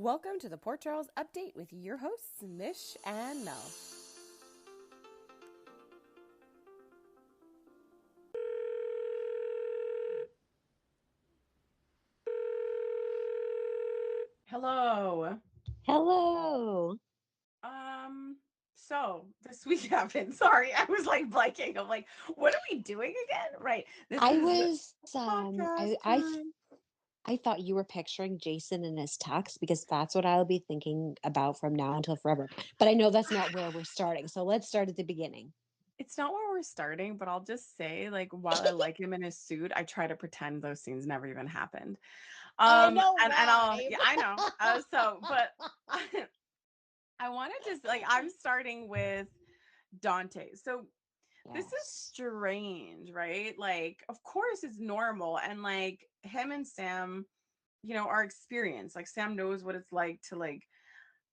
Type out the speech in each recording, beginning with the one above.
Welcome to the Port Charles Update with your hosts, Mish and Mel. Hello. Hello. So this week happened. Sorry, I was like blanking. I'm like, what are we doing again? Right. This I is was podcast I time. I thought you were picturing Jason and his tux because that's what I'll be thinking about from now until forever. But I know that's not where we're starting. So let's start at the beginning. It's not where we're starting, but I'll just say, like, while I like him in his suit, I try to pretend those scenes never even happened. I know, And I'll, right? yeah, I know. But I wanted to, like, I'm starting with Dante. So this is Yes. strange, right? Like, of course it's normal. And like him and Sam, are experienced. Like Sam knows what it's like to like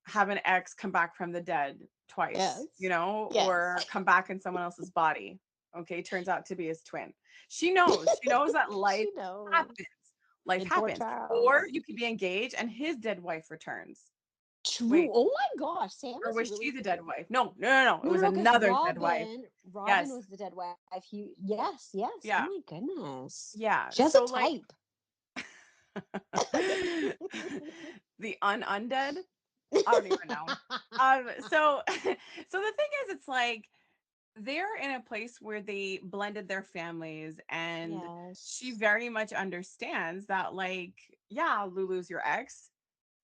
have an ex come back from the dead twice, Yes. or Yes. come back in someone else's body. Okay, turns out to be his twin. She knows. She knows that life She knows. happens. Life In Port happens. Or Charles. you could be engaged and his dead wife returns. True. Wait, Oh my gosh. Sam or is was she really the dead wife? No, no, no, no. It no, no, was no, because another dead wife. Robin Yes. was the dead wife. Yes, yes. Oh Yeah. my goodness. Yeah. She has a So like type. the undead. I don't even know. So so the thing is, it's like they're in a place where they blended their families, and she Yes. very much understands that, like, yeah, Lulu's your ex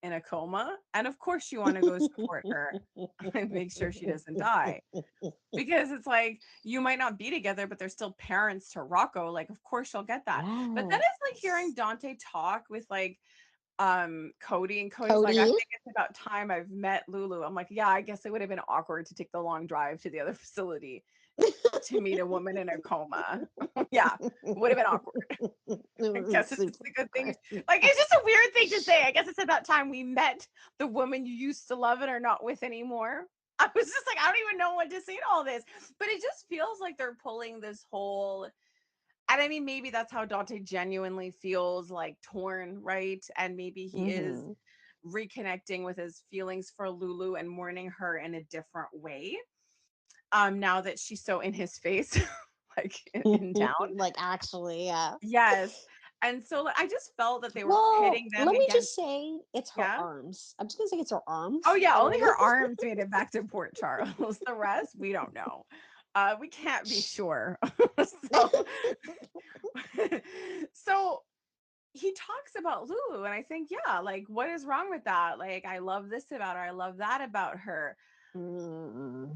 in a coma, and of course you want to go support her and make sure she doesn't die. Because it's like you might not be together, but they're still parents to Rocco. Like, of course she'll get that. But then it's like hearing Yes. Dante talk with like Cody, and Cody's like, I Cody. think it's about time I've met Lulu. I'm like, yeah, I guess it would have been awkward to take the long drive to the other facility to meet a woman in a coma. Yeah, would have been awkward. It I was guess it's just super a good thing. awkward. Like, it's just a weird thing to say. I guess it's about time we met the woman you used to love and are not with anymore. I was just like, I don't even know what to say to all this. But it just feels like they're pulling this whole, and I mean, maybe that's how Dante genuinely feels, like torn, right? And maybe he is Hmm. reconnecting with his feelings for Lulu and mourning her in a different way. Now that she's so in his face, like in town. Like actually, yeah. Yes. And so like, I just felt that they were Well, pitting them let me against, just say it's her yeah. arms. I'm just gonna say it's her Oh arms. yeah, I only really her arms made it back to Port Charles. The rest, we don't know. We can't be sure. so so he talks about Lulu, and I think, yeah, like, what is wrong with that? Like, I love this about her, I love that about her. Mm.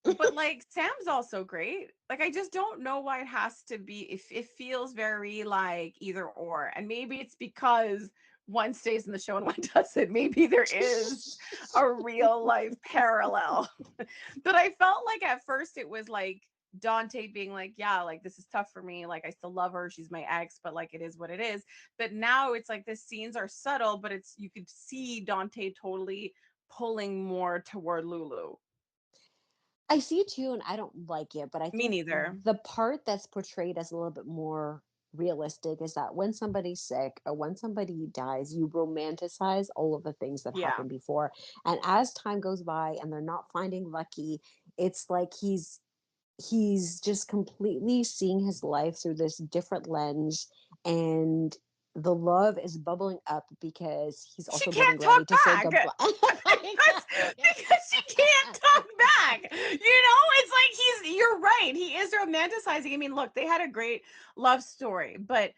But like Sam's also great. Like, I just don't know why it has to be, if it feels very like either or. And maybe it's because one stays in the show and one doesn't. Maybe there is a real life parallel. But I felt like at first it was like Dante being like, yeah, like this is tough for me. Like, I still love her. She's my ex, but like it is what it is. But now it's like the scenes are subtle, but it's, you could see Dante totally pulling more toward Lulu. I see it too, and I don't like it, but I Me think neither. the part that's portrayed as a little bit more realistic is that when somebody's sick or when somebody dies, you romanticize all of the things that Yeah. happened before. And as time goes by and they're not finding Lucky, it's like he's just completely seeing his life through this different lens, and the love is bubbling up because he's She also getting can't ready talk to say back goodbye. because she can't talk back. It's like you're right. He is romanticizing. I mean, look, they had a great love story, but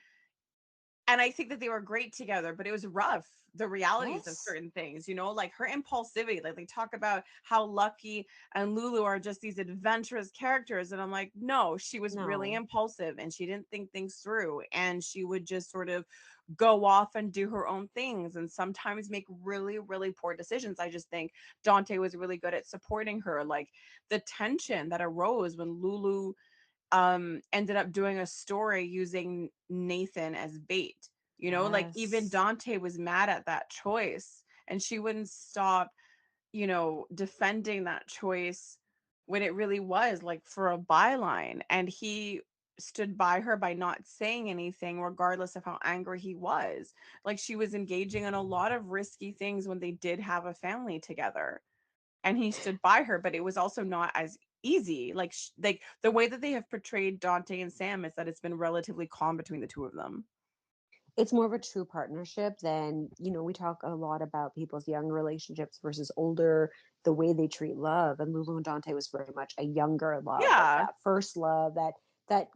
and I think that they were great together, but it was rough. The realities of Yes. certain things, like her impulsivity. Like they talk about how Lucky and Lulu are just these adventurous characters. And I'm like, no, she was really No. impulsive and she didn't think things through. And she would just sort of go off and do her own things and sometimes make really, really poor decisions. I just think Dante was really good at supporting her. Like the tension that arose when Lulu ended up doing a story using Nathan as bait. Like even Yes. Dante was mad at that choice and she wouldn't stop, defending that choice when it really was like for a byline. And he stood by her by not saying anything regardless of how angry he was. Like she was engaging in a lot of risky things when they did have a family together. And he stood by her, but it was also not as easy. Like like the way that they have portrayed Dante and Sam is that it's been relatively calm between the two of them. It's more of a true partnership than, we talk a lot about people's young relationships versus older, the way they treat love. And Lulu and Dante was very much a younger love, like Yeah. that first love, that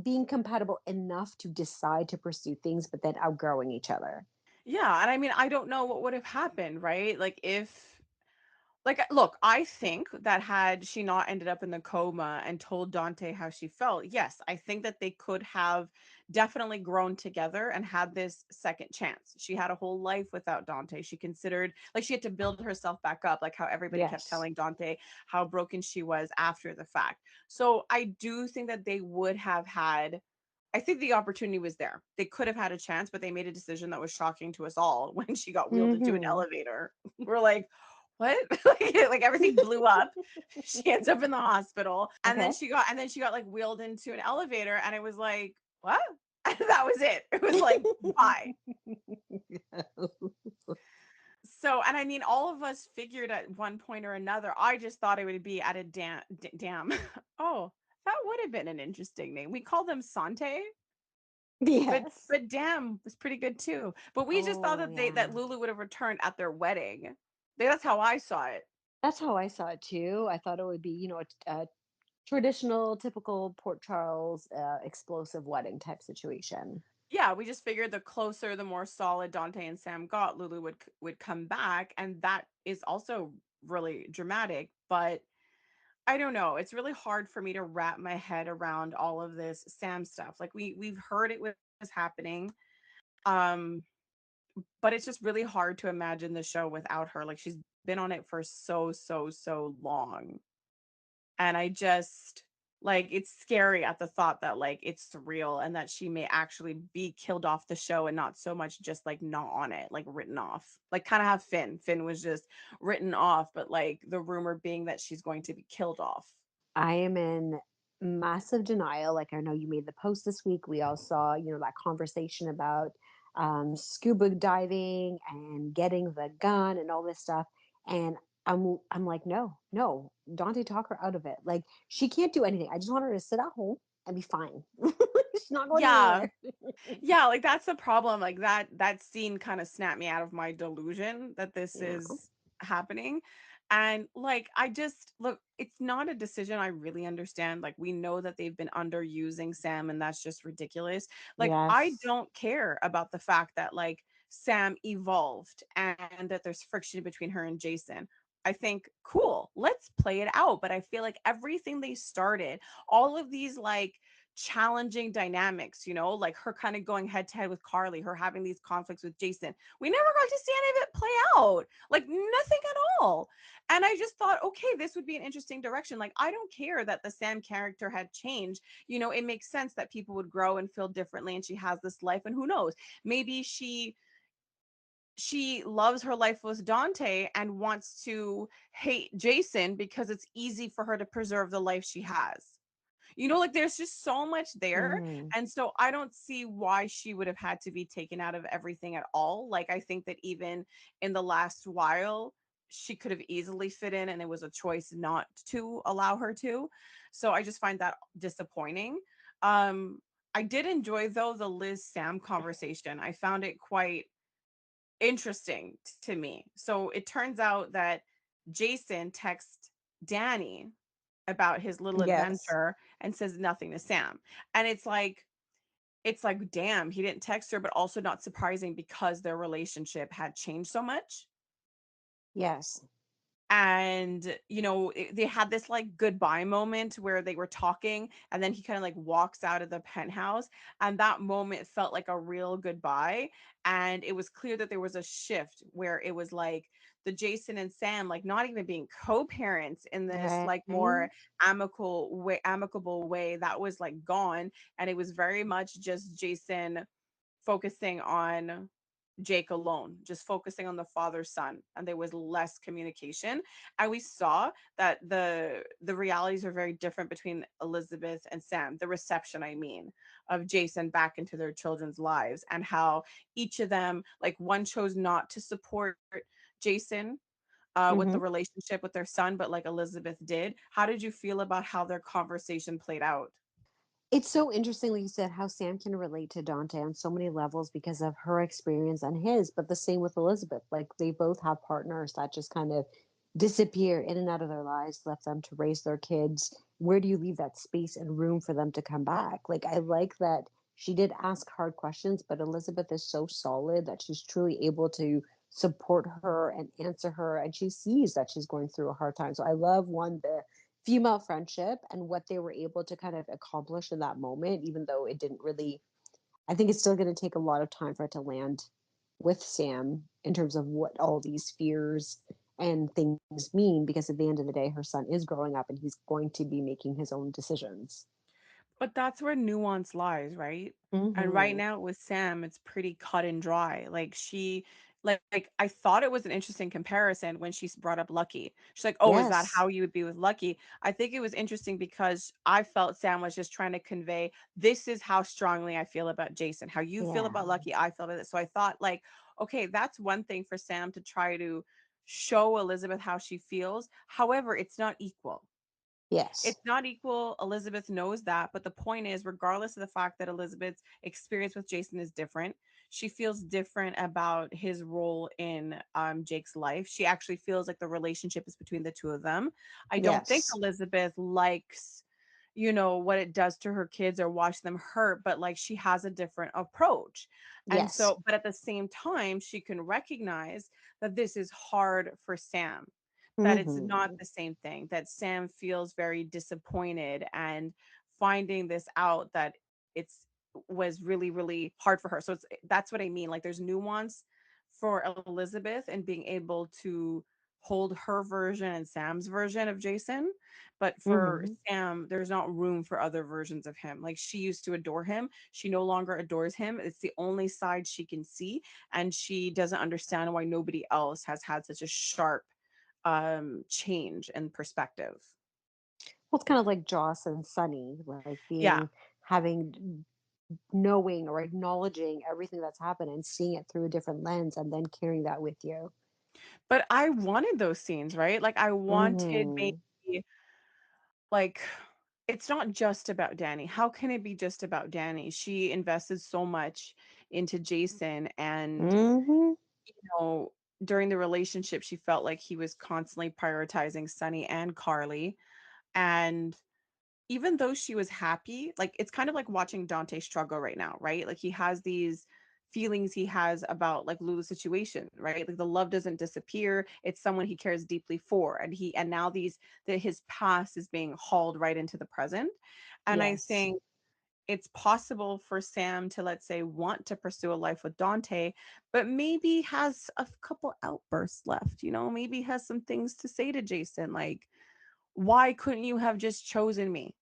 being compatible enough to decide to pursue things, but then outgrowing each other. Yeah, and I mean, I don't know what would have happened, right? Like if like look, I think that had she not ended up in the coma and told Dante how she felt, yes, I think that they could have definitely grown together and had this second chance. She had a whole life without Dante. She considered like she had to build herself back up, like how everybody kept Yes. telling Dante how broken she was after the fact. So I do think that they would have had I think the opportunity was there. They could have had a chance, but they made a decision that was shocking to us all when she got wheeled into an Hmm. elevator. We're like, what? Like everything blew up. She ends up in the hospital, and then Okay. she got like wheeled into an elevator, and it was like, what? And that was it. It was like, bye. So, and I mean, all of us figured at one point or another. I just thought it would be at a dam. Oh, that would have been an interesting name. We call them Sante. But Yes. but damn was pretty good too. But we just thought Oh, that yeah. Lulu would have returned at their wedding. That's how I saw it. That's how I saw it too. I thought it would be, a traditional, typical Port Charles explosive wedding type situation. Yeah, we just figured the closer, the more solid Dante and Sam got, Lulu would come back, and that is also really dramatic. But I don't know. It's really hard for me to wrap my head around all of this Sam stuff. Like we've heard it was happening. Um, but it's just really hard to imagine the show without her. Like she's been on it for so long. And I just like it's scary at the thought that like it's real and that she may actually be killed off the show and not so much just like not on it, like written off. Like kind of have Finn. Finn was just written off, but like the rumor being that she's going to be killed off. I am in massive denial. Like, I know you made the post this week. We all saw, that conversation about scuba diving and getting the gun and all this stuff. And I'm like, no, no, Dante, talk her out of it. Like, she can't do anything. I just want her to sit at home and be fine. She's not going Yeah. anywhere. Yeah, like that's the problem. Like that scene kind of snapped me out of my delusion that this Yeah. is happening. And like I just look, it's not a decision I really understand. Like we know that they've been underusing Sam and that's just ridiculous. Like I Yes. don't care about the fact that like Sam evolved and that there's friction between her and Jason. I think cool, let's play it out. But I feel like everything they started, all of these like challenging dynamics, like her kind of going head to head with Carly, her having these conflicts with Jason. We never got to see any of it play out, like nothing at all. And I just thought, okay, this would be an interesting direction. Like, I don't care that the Sam character had changed. It makes sense that people would grow and feel differently, and she has this life, and who knows, maybe she loves her life with Dante and wants to hate Jason because it's easy for her to preserve the life she has. Like there's just so much there. Mm. And so I don't see why she would have had to be taken out of everything at all. Like I think that even in the last while, she could have easily fit in and it was a choice not to allow her to. So I just find that disappointing. Um I did enjoy though the Liz Sam conversation. I found it quite interesting to me. So it turns out that Jason texts Danny about his little Yes. adventure and says nothing to Sam. And it's like damn, he didn't text her, but also not surprising because their relationship had changed so much. Yes. And they had this like goodbye moment where they were talking and then he kind of like walks out of the penthouse, and that moment felt like a real goodbye. And it was clear that there was a shift where it was like the Jason and Sam like not even being co-parents in this Right. like more amicable way that was like gone, and it was very much just Jason focusing on Jake alone, just focusing on the father son, and there was less communication. And we saw that the realities are very different between Elizabeth and Sam. The reception, I mean, of Jason back into their children's lives, and how each of them, like one chose not to support Jason with the Mhm. relationship with their son, but like Elizabeth did. How did you feel about how their conversation played out? It's so interesting, like you said, how Sam can relate to Dante on so many levels because of her experience and his, but the same with Elizabeth. Like they both have partners that just kind of disappear in and out of their lives, left them to raise their kids. Where do you leave that space and room for them to come back? Like I like that she did ask hard questions, but Elizabeth is so solid that she's truly able to support her and answer her, and she sees that she's going through a hard time. So I love one the female friendship and what they were able to kind of accomplish in that moment, even though it didn't really, I think it's still going to take a lot of time for it to land with Sam in terms of what all these fears and things mean, because at the end of the day, her son is growing up and he's going to be making his own decisions. But that's where nuance lies, right? And right Mm-hmm. now with Sam, it's pretty cut and dry. Like she like I thought it was an interesting comparison when she brought up Lucky. She's like, "Oh, is that Yes. how you would be with Lucky?" I think it was interesting because I felt Sam was just trying to convey, this is how strongly I feel about Jason. How you feel Yeah. about Lucky, I feel about it. So I thought like, okay, that's one thing for Sam to try to show Elizabeth how she feels. However, it's not equal. Yes. It's not equal. Elizabeth knows that. But the point is, regardless of the fact that Elizabeth's experience with Jason is different, she feels different about his role in Jake's life. She actually feels like the relationship is between the two of them. I don't think Yes. Elizabeth likes, what it does to her kids or watch them hurt, but like she has a different approach. And Yes. so, but at the same time, she can recognize that this is hard for Sam, that it's not Mm-hmm. the same thing, that Sam feels very disappointed and finding this out, that it's was really really hard for her. So it's that's what I mean, like there's nuance for Elizabeth and being able to hold her version and Sam's version of Jason, but for Mm-hmm. Sam there's not room for other versions of him. Like she used to adore him, she no longer adores him. It's the only side she can see, and she doesn't understand why nobody else has had such a sharp change in perspective. Well, it's kind of like Joss and Sunny, like Yeah, being having knowing or acknowledging everything that's happened and seeing it through a different lens and then carrying that with you. but I wanted those scenes, right? Like I wanted Mhm. maybe like it's not just about Danny. How can it be just about Danny? She invested so much into Jason, and Mhm. you know, during the relationship she felt like he was constantly prioritizing Sunny and Carly. And even though she was happy, like it's kind of like watching Dante struggle right now, right? Like he has these feelings he has about like Lulu's situation, right? Like the love doesn't disappear. It's someone he cares deeply for. And now these that his past is being hauled right into the present. And I Yes. think it's possible for Sam to, let's say, want to pursue a life with Dante, but maybe has a couple outbursts left, maybe has some things to say to Jason, like, why couldn't you have just chosen me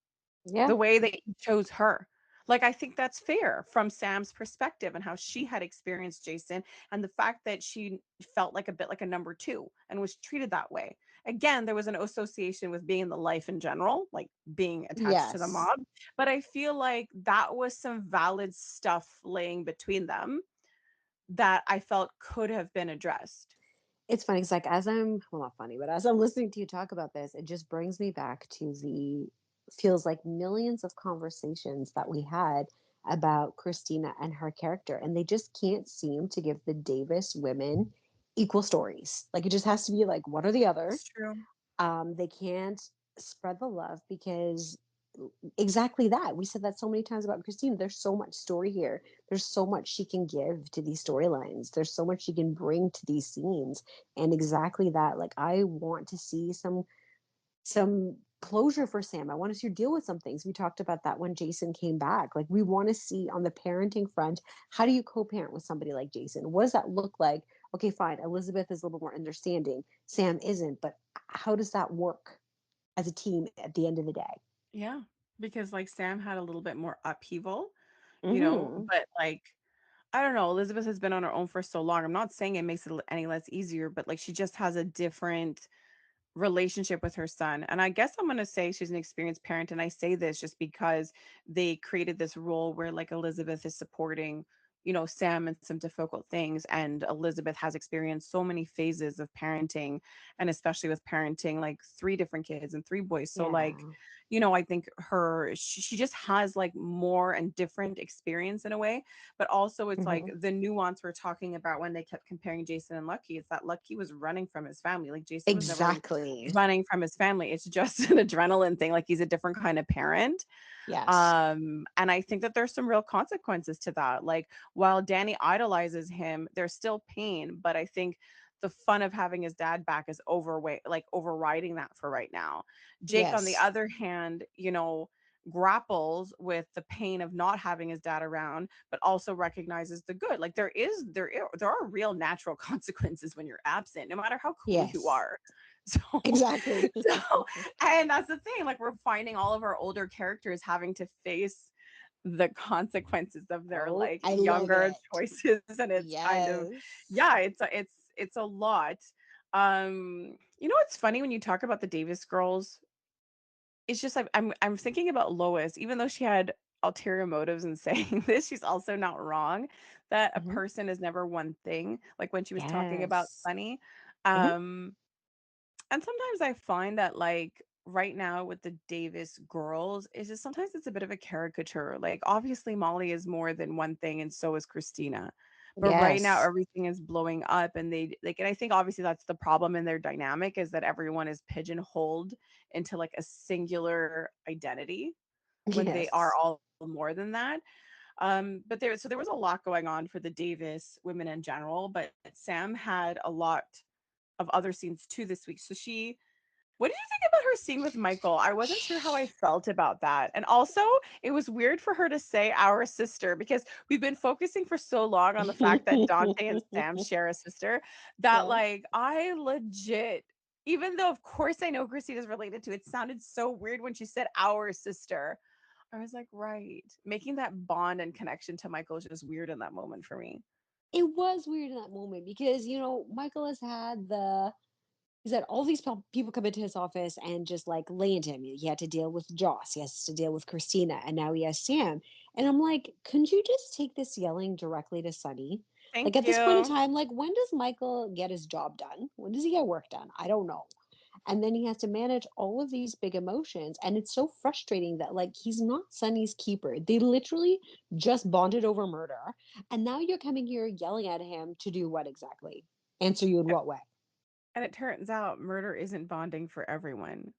Yeah. the way that he chose her? Like, I think that's fair from Sam's perspective and how she had experienced Jason, and the fact that she felt like a bit like a number two and was treated that way. Again, there was an association with being in the life in general, like being attached to the Yes. mob. But I feel like that was some valid stuff laying between them that I felt could have been addressed. It's funny. It's like as I'm well, not funny, but as I'm listening to you talk about this, it just brings me back to the feels like millions of conversations that we had about Christina and her character, and they just can't seem to give the Davis women equal stories. Like it just has to be like one or the other. It's true. They can't spread the love because exactly that. We said that so many times about Christine. There's so much story here. There's so much she can give to these storylines. There's so much she can bring to these scenes. And exactly that. Like I want to see some closure for Sam. I want to see her deal with some things. We talked about that when Jason came back. Like we want to see on the parenting front, how do you co-parent with somebody like Jason? What does that look like? Okay, fine. Elizabeth is a little more understanding. Sam isn't, but how does that work as a team at the end of the day? Yeah, because like Sam had a little bit more upheaval, Hmm. but like I don't know, Elizabeth has been on her own for so long. I'm not saying it makes it any less easier, but like she just has a different relationship with her son. And I guess I'm going to say she's an experienced parent. And I say this just because they created this role where like Elizabeth is supporting, Sam in some difficult things. And Elizabeth has experienced so many phases of parenting, and especially with parenting like three different kids and three boys. So, like, Yeah. I think she just has like more and different experience in a way. But also, it's like Hmm. the nuance we're talking about when they kept comparing Jason and Lucky. It's that Lucky was running from his family. Like Jason was never Exactly. running from his family. It's just an adrenaline thing. Like he's a different kind of parent. Yes. And I think that there's some real consequences to that. Like while Danny idolizes him, there's still pain, but I think the fun of having his dad back is overweight, like overriding that for right now. Jake, on the Yes. other hand, grapples with the pain of not having his dad around, but also recognizes the good. Like there are real natural consequences when you're absent, no matter how cool you Yes. are. So, Exactly. so, and that's the thing. Like we're finding all of our older characters having to face the consequences of their Oh, like I love younger it. choices, and it's kind of, Yes. yeah, it's a lot. What's funny when you talk about the Davis girls, it's just like I'm thinking about Lois, even though she had ulterior motives in saying this, she's also not wrong that a Hmm. person is never one thing. Like when she was talking about Yes. Sunny. Hmm. Um, and sometimes I find that like right now with the Davis girls, is just sometimes it's a bit of a caricature. Like obviously Molly is more than one thing and so is Christina. But right now Yes. everything is blowing up, and they like, and I think obviously that's the problem in their dynamic, is that everyone is pigeonholed into like a singular identity when they are Yes. all more than that. But there was a lot going on for the Davis women in general, but Sam had a lot of other scenes too this week. So what did you think about her scene with Michael? I wasn't sure how I felt about that. And also, it was weird for her to say our sister, because we've been focusing for so long on the fact that Dante and Sam share a sister that Yes. like I legit, even though of course I know Christina's related to, it sounded so weird when she said our sister. I was like, right. Making that bond and connection to Michael is just weird in that moment for me. It was weird in that moment because, Michael he's had all these people come into his office and just like lay into him. He had to deal with Joss, he has to deal with Christina, and now he has Sam. And I'm like, couldn't you just take this yelling directly to Sunny? Like Thank at this point in you. time, like when does Michael get his job done? When does he get work done? I don't know. And then he has to manage all of these big emotions. And it's so frustrating that, like, he's not Sunny's keeper. They literally just bonded over murder. And now you're coming here yelling at him to do what exactly? Answer you in what way? And it turns out murder isn't bonding for everyone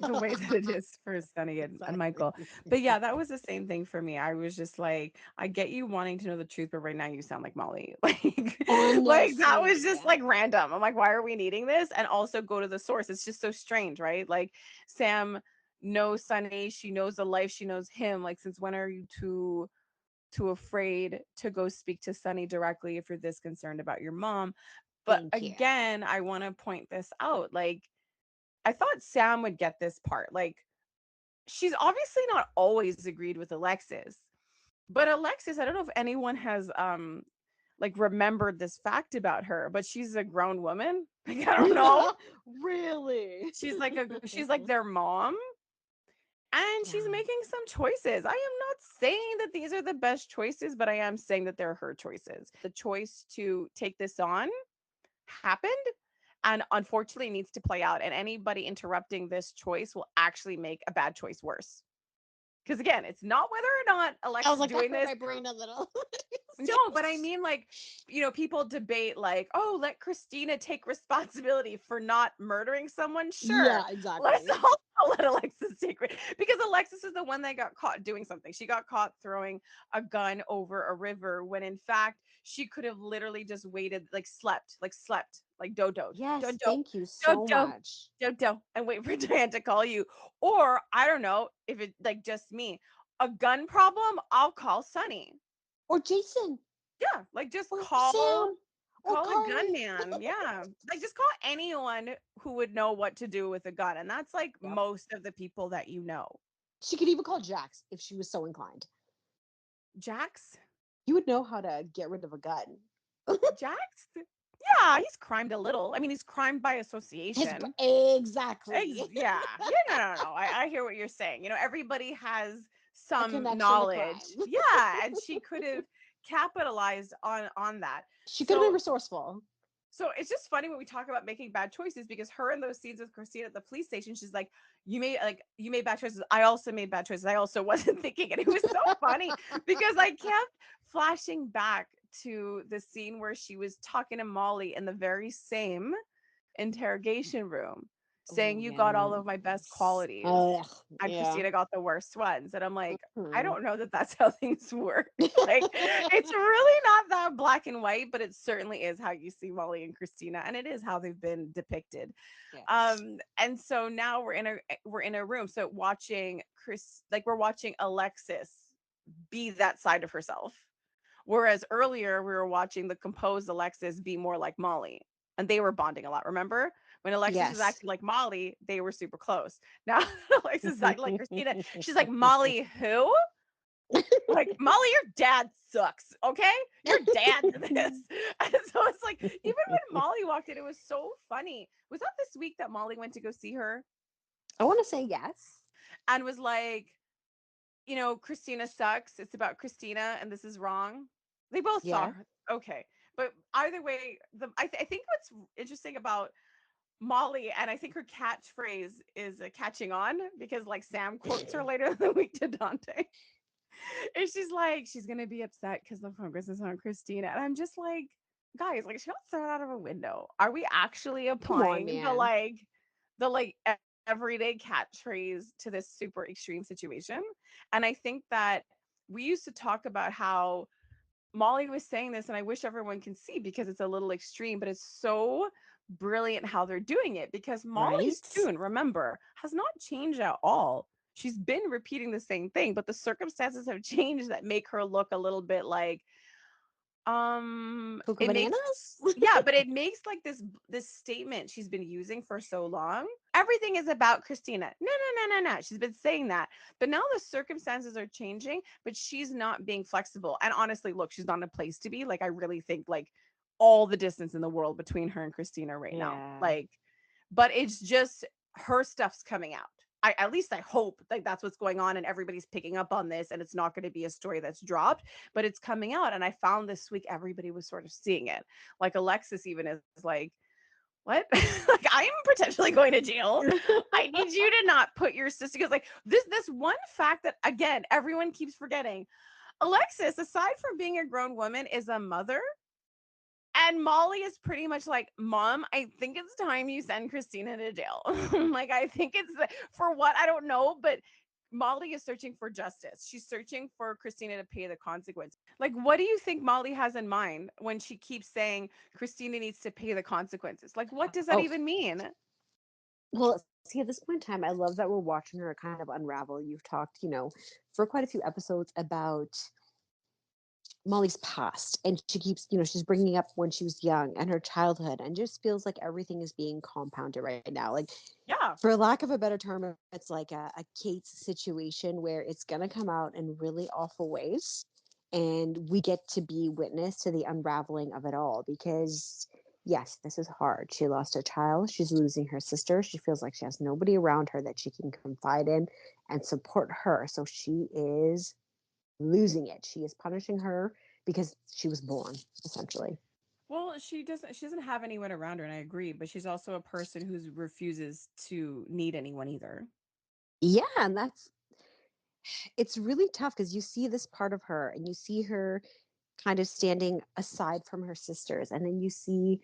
the way that it is for Sunny and Exactly. Michael. But yeah, that was the same thing for me. I was just like, I get you wanting to know the truth, but right now you sound like Molly. Like that was Honestly. just like random. I'm like, why are we needing this? And also go to the source. It's just so strange, right? Like Sam knows Sunny, she knows the life, she knows him. Like, since when are you too afraid to go speak to Sunny directly if you're this concerned about your mom? But Thank you. again, I want to point this out. Like, I thought Sam would get this part. Like, she's obviously not always agreed with Alexis. But Alexis, I don't know if anyone has like remembered this fact about her, but she's a grown woman. Like, I don't know. Really? She's like their mom, and she's Yeah. making some choices. I am not saying that these are the best choices, but I am saying that they're her choices. The choice to take this on happened, and unfortunately needs to play out, and anybody interrupting this choice will actually make a bad choice worse. Because again, it's not whether or not I was Alexa's like, that doing hurt this. my brain a little. No, but I Yes. mean, like, people debate, like, oh, let Christina take responsibility for not murdering someone. Sure. Yeah, Let's exactly. also let Alexis take it, because Alexis is the one that got caught doing something. She got caught throwing a gun over a river when in fact she could have literally just waited, like dodo, Yes, dodo, thank you so dodo, much. dodo, and wait for Diane to call you. Or I don't know if it like just me, a gun problem, I'll call Sunny. Or Jason. Yeah, like just Or call Sam. Or call a Carly. gunman. Yeah. Like just call anyone who would know what to do with a gun. And that's like Yep. most of the people that you know. She could even call Jax if she was so inclined. Jax? He would know how to get rid of a gun. Jax? Yeah, he's crimed a little. I mean, he's crimed by His association. exactly. Yeah. Yeah, no, no, no. I hear what you're saying. Everybody has A some connection to knowledge. crime. Yeah, and she could have capitalized on that. She could have been So resourceful. so it's just funny when we talk about making bad choices because her in those scenes with Christine at the police station, she's like, you made bad choices. I also made bad choices. I also wasn't thinking. And it was so funny because I kept flashing back to the scene where she was talking to Molly in the very same interrogation room, saying, Oh "You got all of my best yes. qualities." Oh And yeah. Christina got the worst ones. And I'm like, I Mhm. don't know that that's how things work. Like, it's really not that black and white, but it certainly is how you see Molly and Christina, and it is how they've been depicted. Yes. And so now we're in a room. So we're watching Alexis be that side of herself. Whereas earlier we were watching the composed Alexis be more like Molly, and they were bonding a lot. Remember when Alexis was Yes. acting like Molly, they were super close. Now Alexis is acting like Christina. She's like, Molly, who? Like, Molly, your dad sucks. Okay, your dad's this. And so it's like, even when Molly walked in, it was so funny. Was that this week that Molly went to go see her I want to say yes. and was like, Christina sucks. It's about Christina, and this is wrong. They both saw Yeah. her. Okay. But either way, I think what's interesting about Molly, and I think her catchphrase is catching on because, like, Sam quotes her later in the week to Dante. And she's like, she's going to be upset because the focus is on Christina. And I'm just like, guys, like, she got thrown out of a window. Are we actually Come on, applying man. the everyday catchphrase to this super extreme situation? And I think that we used to talk about how Molly was saying this, and I wish everyone can see because it's a little extreme, but it's so brilliant how they're doing it because Molly's Right? tune, remember, has not changed at all. She's been repeating the same thing, but the circumstances have changed that make her look a little bit like Cocoa it makes bananas? yeah, but it makes like this statement she's been using for so long. Everything is about Christina. No, no, no, no, no. She's been saying that. But now the circumstances are changing, but she's not being flexible. And honestly, look, she's not in a place to be. Like, I really think like all the distance in the world between her and Christina right now. Yeah. Like, but it's just her stuff's coming out. At least I hope like that's what's going on and everybody's picking up on this and it's not going to be a story that's dropped, but it's coming out. And I found this week everybody was sort of seeing it. Like Alexis even is like, what? Like, I am potentially going to jail. I need you to not put your sister because like this one fact that again everyone keeps forgetting. Alexis, aside from being a grown woman, is a mother. And Molly is pretty much like, Mom, I think it's time you send Christina to jail. Like, I think for what I don't know, but Molly is searching for justice. She's searching for Christina to pay the consequence. Like, what do you think Molly has in mind when she keeps saying Christina needs to pay the consequences? Like, what does that Oh, even mean? well, see, at this point in time, I love that we're watching her kind of unravel. You've talked, for quite a few episodes about Molly's past, and she keeps, she's bringing up when she was young and her childhood, and just feels like everything is being compounded right now. Like, Yeah. for lack of a better term, it's like a Kate's situation where it's going to come out in really awful ways. And we get to be witness to the unraveling of it all because, yes, this is hard. She lost a child. She's losing her sister. She feels like she has nobody around her that she can confide in and support her. So she is losing it. She is punishing her because she was born, essentially. Well, she doesn't have anyone around her, and I agree, but she's also a person who refuses to need anyone either. Yeah, and it's really tough because you see this part of her and you see her kind of standing aside from her sisters. And then you see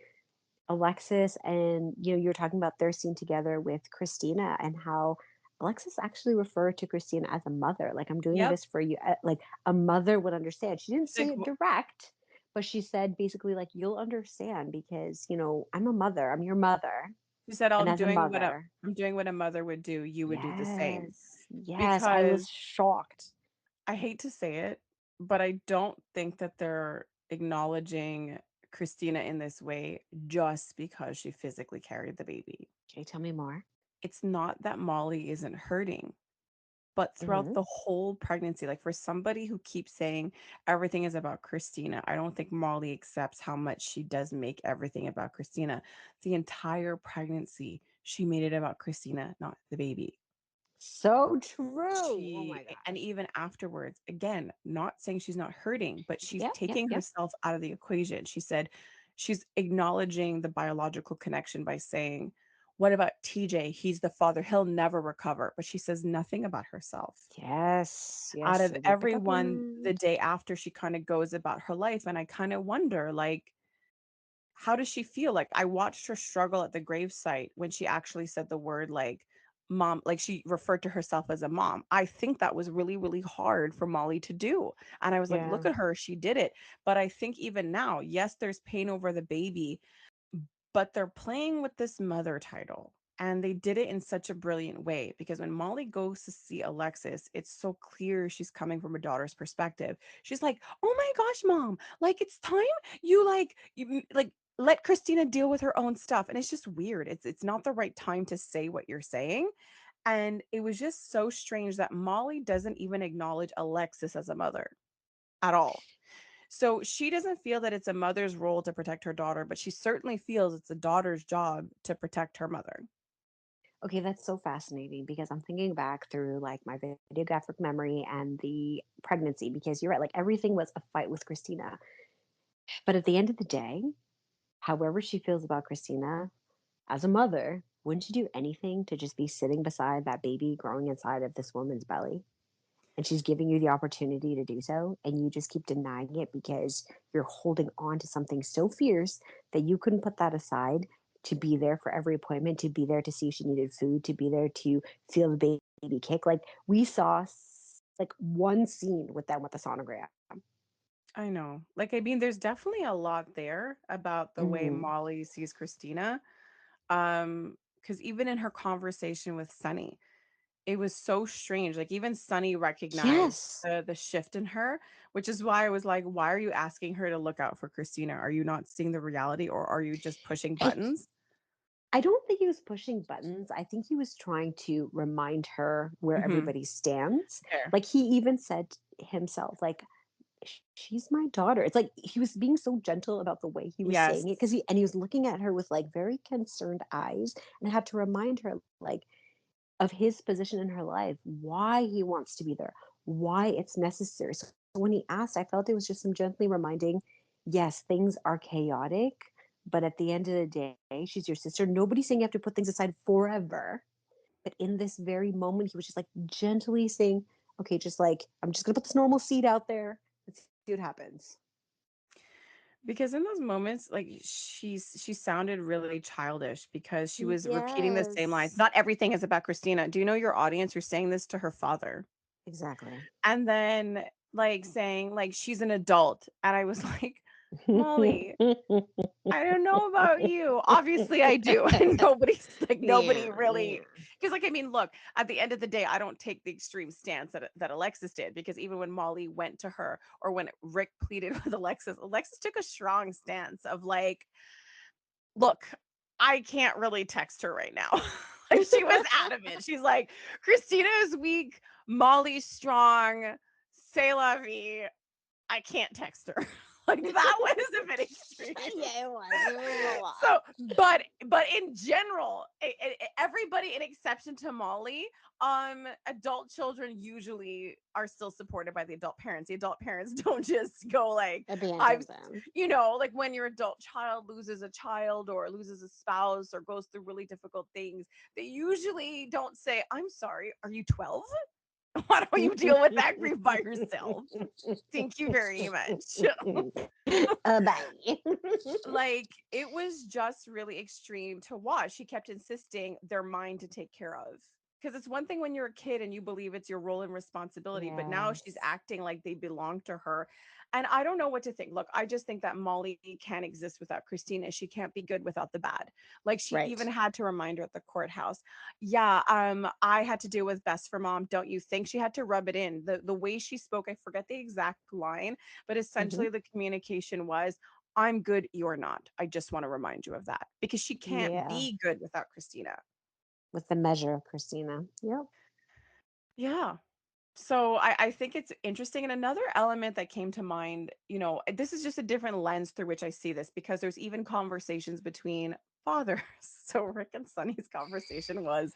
Alexis, and you're talking about their scene together with Christina and how Alexis actually referred to Christina as a mother. Like, I'm doing Yep. this for you. Like, a mother would understand. She didn't She's like, say it direct, but she said basically, like, you'll understand because, I'm a mother. I'm your mother. she said, "Oh, And as a mother, I'm doing what a mother would do. You would do the same." yes, yes, I was Because shocked. I hate to say it, but I don't think that they're acknowledging Christina in this way just because she physically carried the baby. Okay, tell me more. It's not that Molly isn't hurting. but throughout Mhm. the whole pregnancy, like for somebody who keeps saying everything is about Christina, I don't think Molly accepts how much she does make everything about Christina. The entire pregnancy, she made it about Christina, not the baby. So true. Oh She my and gosh. even afterwards, again, not saying she's not hurting, but she's Yep, yep, taking yep. herself out of the equation. She said she's acknowledging the biological connection by saying, "What about TJ? He's the father. He'll never recover." But she says nothing about herself. Yes, Out yes, of I did pick up on everyone, that. the day after she kinda goes about her life, and I kinda wonder, like, how does she feel? Like, I watched her struggle at the gravesite when she actually said the word, like, mom, like, she referred to herself as a mom. I think that was really, really hard for Molly to do, and I was like, "Look Yeah. at her, she did it." But I think even now, yes, there's pain over the baby, but they're playing with this mother title, and they did it in such a brilliant way because when Molly goes to see Alexis, it's so clear she's coming from a daughter's perspective. She's like, "Oh my gosh, mom, like it's time you let Christina deal with her own stuff." And it's just weird. It's not the right time to say what you're saying. And it was just so strange that Molly doesn't even acknowledge Alexis as a mother at all. So she doesn't feel that it's a mother's role to protect her daughter, but she certainly feels it's a daughter's job to protect her mother. Okay, that's so fascinating because I'm thinking back through like my videographic memory and the pregnancy because you're right, like everything was a fight with Christina. But at the end of the day, however she feels about Christina, as a mother, wouldn't you do anything to just be sitting beside that baby growing inside of this woman's belly? And she's giving you the opportunity to do so, and you just keep denying it because you're holding on to something so fierce that you couldn't put that aside to be there for every appointment, to be there to see if she needed food, to be there to feel the baby kick. Like we saw like one scene with them with the sonogram. I know. Like, I mean, there's definitely a lot there about the way Mhm. Molly sees Christina. Because even in her conversation with Sunny, it was so strange. Like even Sunny recognized Yes. the shift in her, which is why I was like, why are you asking her to look out for Christina? Are you not seeing the reality or are you just pushing I buttons? I don't think he was pushing buttons. I think he was trying to remind her where Mhm. everybody stands. Fair. Like he even said himself, like, she's my daughter." It's like he was being so gentle about the way he was saying it because Yes. he was looking at her with like very concerned eyes and had to remind her like of his position in her life, why he wants to be there, why it's necessary. So when he asked, I felt it was just some gently reminding, yes, things are chaotic, but at the end of the day, she's your sister. Nobody's saying you have to put things aside forever. But in this very moment, he was just like gently saying, okay, just like, I'm just going to put this normal seed out there. Let's see what happens. Because in those moments, like she sounded really childish because she was repeating the same lines. Yes, Not everything is about Christina. Do you know your audience? You're saying this to her father. exactly. And then like saying like she's an adult. And I was like, Molly, I don't know about you. Obviously, I do. And nobody's like nobody Yeah, really yeah. because like I mean, look, at the end of the day, I don't take the extreme stance that Alexis did because even when Molly went to her or when Rick pleaded with Alexis, Alexis took a strong stance of like, look, I can't really text her right now. Like she was adamant. She's like, Christina is weak, Molly's strong, c'est la vie. I can't text her. Like that was a bit extreme. Yeah, it was. It was a lot. So, but in general, everybody, in exception to Molly, adult children usually are still supported by the adult parents. The adult parents don't just go like, I've, Abandon them. like when your adult child loses a child or loses a spouse or goes through really difficult things, they usually don't say, I'm sorry, are you 12? Why don't you deal with that grief by yourself? Thank you very much. Bye. Like it was just really extreme to watch. She kept insisting they're mine to take care of. Because it's one thing when you're a kid and you believe it's your role and responsibility, but now she's Yes. acting like they belong to her. And I don't know what to think. Look, I just think that Molly can't exist without Christina. She can't be good without the bad. Like she even Right. had to remind her at the courthouse, yeah, I had to deal with best for mom. Don't you think? She had to rub it in. The way she spoke, I forget the exact line, but Hmm. essentially the communication was, I'm good, you're not. I just want to remind you of that because she can't Yeah. be good without Christina. With the measure of Christina. Yep. Yeah. So I think it's interesting. And another element that came to mind, this is just a different lens through which I see this because there's even conversations between fathers. So Rick and Sunny's conversation was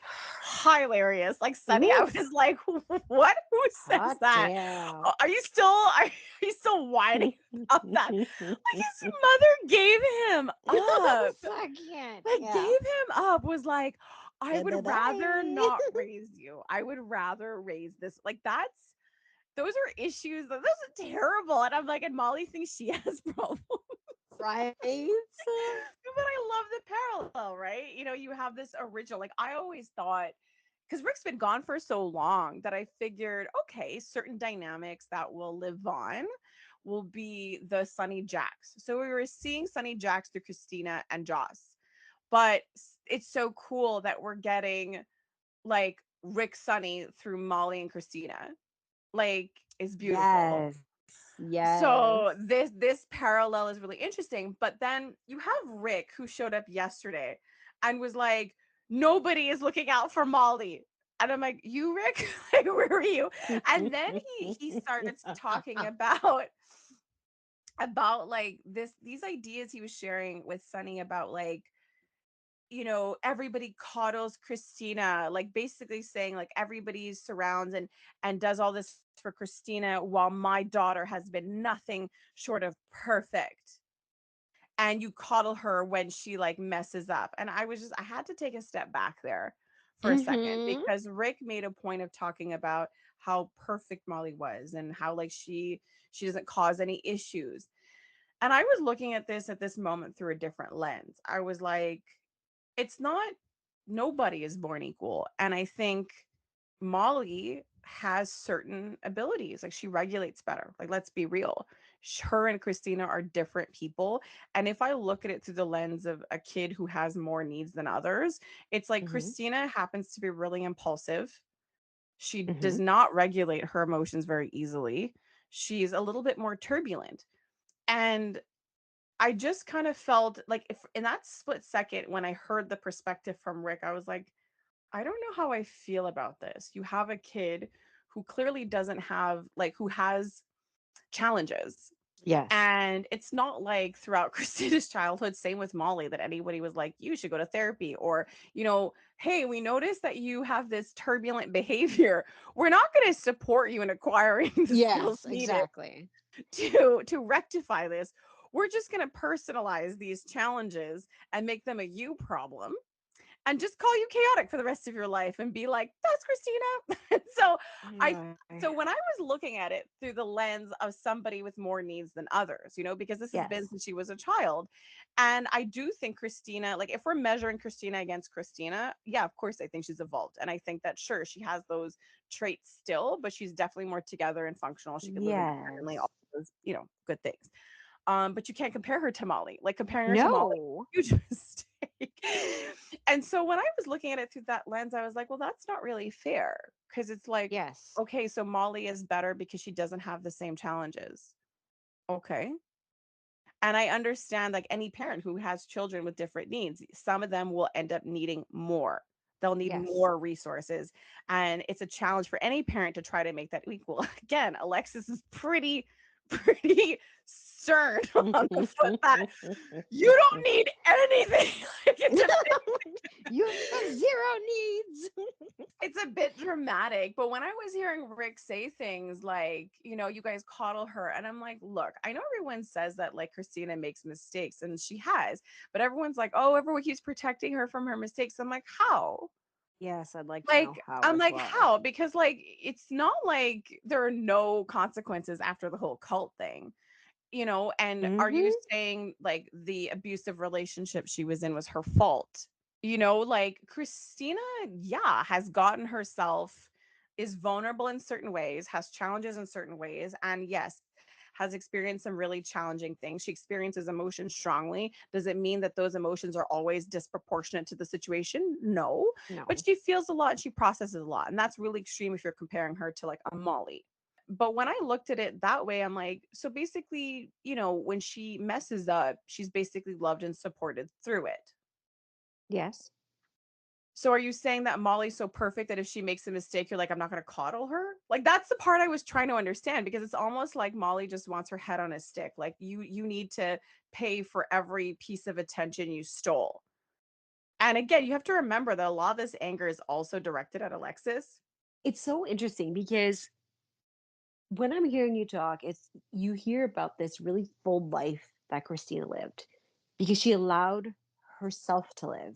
hilarious. Like Sunny, I was Oof. like, what? Who says Hot that? damn. Are you still whining about that? Like his mother gave him up. I can't. Like gave Yeah. him up, was like, I would rather Bye-bye. not raise you. I would rather raise this. Like that's those are issues. Those are terrible. And I'm like, and Molly thinks she has problems. Right? But I love the parallel, right? You have this original. Like I always thought, because Rick's been gone for so long that I figured, okay, certain dynamics that will live on will be the Sunny Jacks. So we were seeing Sunny Jacks through Christina and Joss, but it's so cool that we're getting like Rick Sunny through Molly and Christina. Like it's beautiful. Yes. Yes. So this parallel is really interesting. But then you have Rick who showed up yesterday and was like, nobody is looking out for Molly. And I'm like, you Rick? Like, where are you? And then he starts talking about like these ideas he was sharing with Sunny about like, everybody coddles Christina, like basically saying like everybody surrounds and does all this for Christina while my daughter has been nothing short of perfect. And you coddle her when she like messes up. And I had to take a step back there for a second Hmm. because Rick made a point of talking about how perfect Molly was and how like she doesn't cause any issues. And I was looking at this moment through a different lens. I was like, it's not, nobody is born equal. And I think Molly has certain abilities. Like she regulates better. Like let's be real. Her and Christina are different people. And if I look at it through the lens of a kid who has more needs than others, it's like Hmm. Christina happens to be really impulsive. She Hmm. does not regulate her emotions very easily. She's a little bit more turbulent. And I just kind of felt like if in that split second when I heard the perspective from Rick, I was like, I don't know how I feel about this. You have a kid who clearly doesn't have like who has challenges. Yes. And it's not like throughout Christina's childhood, same with Molly, that anybody was like, you should go to therapy, or, hey, we noticed that you have this turbulent behavior. We're not going to support you in acquiring the skills Yes, needed exactly. to rectify this. We're just going to personalize these challenges and make them a you problem and just call you chaotic for the rest of your life and be like, that's Christina. so I Right. so when I was looking at it through the lens of somebody with more needs than others, because this has been Yes. since she was a child. And I do think Christina, like if we're measuring Christina against Christina, yeah, of course I think she's evolved. And I think that sure, she has those traits still, but she's definitely more together and functional. She could live independently, all Yes. those, good things. But you can't compare her to Molly. Like comparing her to Molly, No. huge mistake. And so when I was looking at it through that lens, I was like, well, that's not really fair. Because it's like, Yes. okay, so Molly is better because she doesn't have the same challenges. Okay. And I understand like any parent who has children with different needs, some of them will end up needing more. They'll need Yes. more resources. And it's a challenge for any parent to try to make that equal. Again, Alexis is pretty stern on the foot that you don't need anything. Like You have zero needs. it's a bit dramatic, but when I was hearing Rick say things like, you guys coddle her, and I'm like, look, I know everyone says that like Christina makes mistakes, and she has, but everyone's like, oh, everyone keeps protecting her from her mistakes. I'm like, how? Yes, I'd like to know Like, how I'm as like, well. how? Because like it's not like there are no consequences after the whole cult thing. And are you Hmm. saying like the abusive relationship she was in was her fault? Like Christina, yeah, has gotten herself, is vulnerable in certain ways, has challenges in certain ways, and yes, has experienced some really challenging things. She experiences emotions strongly. Does it mean that those emotions are always disproportionate to the situation? No, but No. she feels a lot and she processes a lot. And that's really extreme if you're comparing her to like a Molly. But when I looked at it that way, I'm like, so basically, when she messes up, she's basically loved and supported through it. Yes. So are you saying that Molly's so perfect that if she makes a mistake, you're like, I'm not gonna coddle her? Like that's the part I was trying to understand because it's almost like Molly just wants her head on a stick. Like you need to pay for every piece of attention you stole. And again, you have to remember that a lot of this anger is also directed at Alexis. It's so interesting because when I'm hearing you talk, it's you hear about this really full life that Christina lived because she allowed herself to live.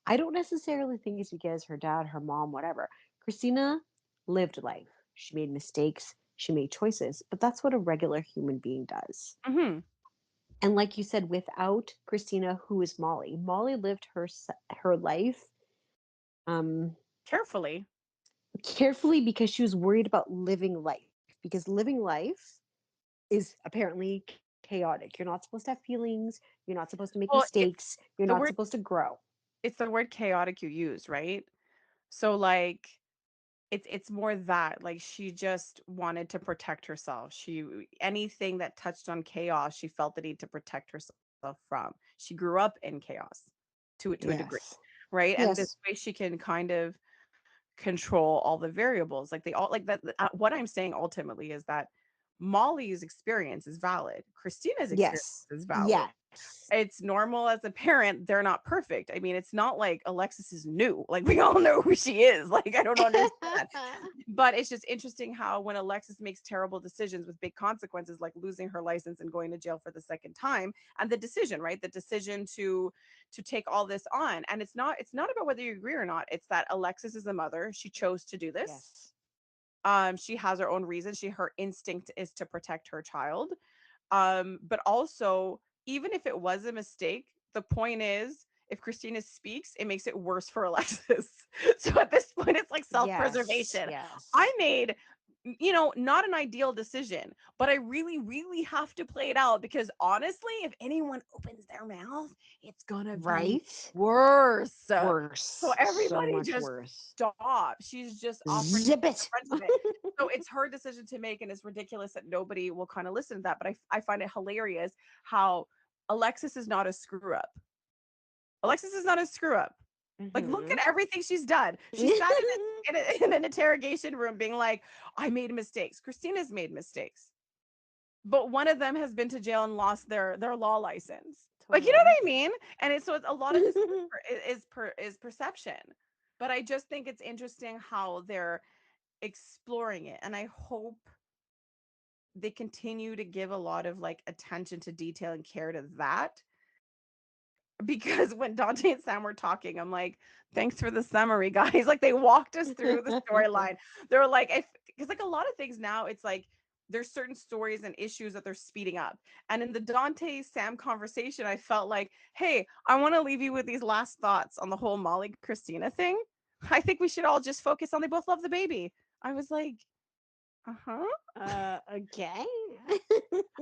I don't necessarily think it's because her dad, her mom, whatever. Christina lived life. She made mistakes, she made choices, but that's what a regular human being does. Mhm. And like you said, without Christina, who is Molly? Molly lived her life um, Carefully. carefully because she was worried about living life. Because living life is apparently chaotic. You're not supposed to have feelings. You're not supposed to make Well, mistakes. You're the not word supposed to grow. it's the word chaotic you use, right? So like it's more that like she just wanted to protect herself. She anything that touched on chaos, she felt the need to protect herself from. She grew up in chaos to a degree, Yes. right? And this Yes. way she can kind of control all the variables. Like they all like that. What I'm saying ultimately is that Molly's experience is valid. Christina's experience Yes. is valid. Yes. It's normal as a parent, they're not perfect. I mean, it's not like Alexis is new. Like we all know who she is. Like I don't understand. But it's just interesting how when Alexis makes terrible decisions with big consequences, like losing her license and going to jail for the second time, and the decision, right? The decision to take all this on. And it's not about whether you agree or not. It's that Alexis is a mother. She chose to do this. Yes. She has her own reasons. Her instinct is to protect her child. But also, even if it was a mistake, the point is, if Christina speaks, it makes it worse for Alexis. So at this point, it's like self Yes. preservation. I Yes. made, not an ideal decision, but I really, really have to play it out because honestly, if anyone opens their mouth, it's gonna be Right? worse. So Worse. So everybody much just worse. stop. She's just offering to Zip take the it. brunt of it. So it's her decision to make, and it's ridiculous that nobody will kind of listen to that. But I find it hilarious how Alexis is not a screw up. Alexis is not a screw up. Like, look Mhm. at everything she's done. She sat in an interrogation room being like, I made mistakes. Christina's made mistakes. But one of them has been to jail and lost their law license. Like, you know Totally. what I mean? And it's so it's, a lot of this is perception. But I just think it's interesting how they're exploring it. And I hope they continue to give a lot of like attention to detail and care to that because when Dante and Sam were talking, I'm like, thanks for the summary, guys. Like they walked us through the storyline. They were like, if because like a lot of things now, it's like there's certain stories and issues that they're speeding up. And in the Dante Sam conversation, I felt like, hey, I want to leave you with these last thoughts on the whole Molly Christina thing. I think we should all just focus on they both love the baby. I was like, uh-huh. Okay.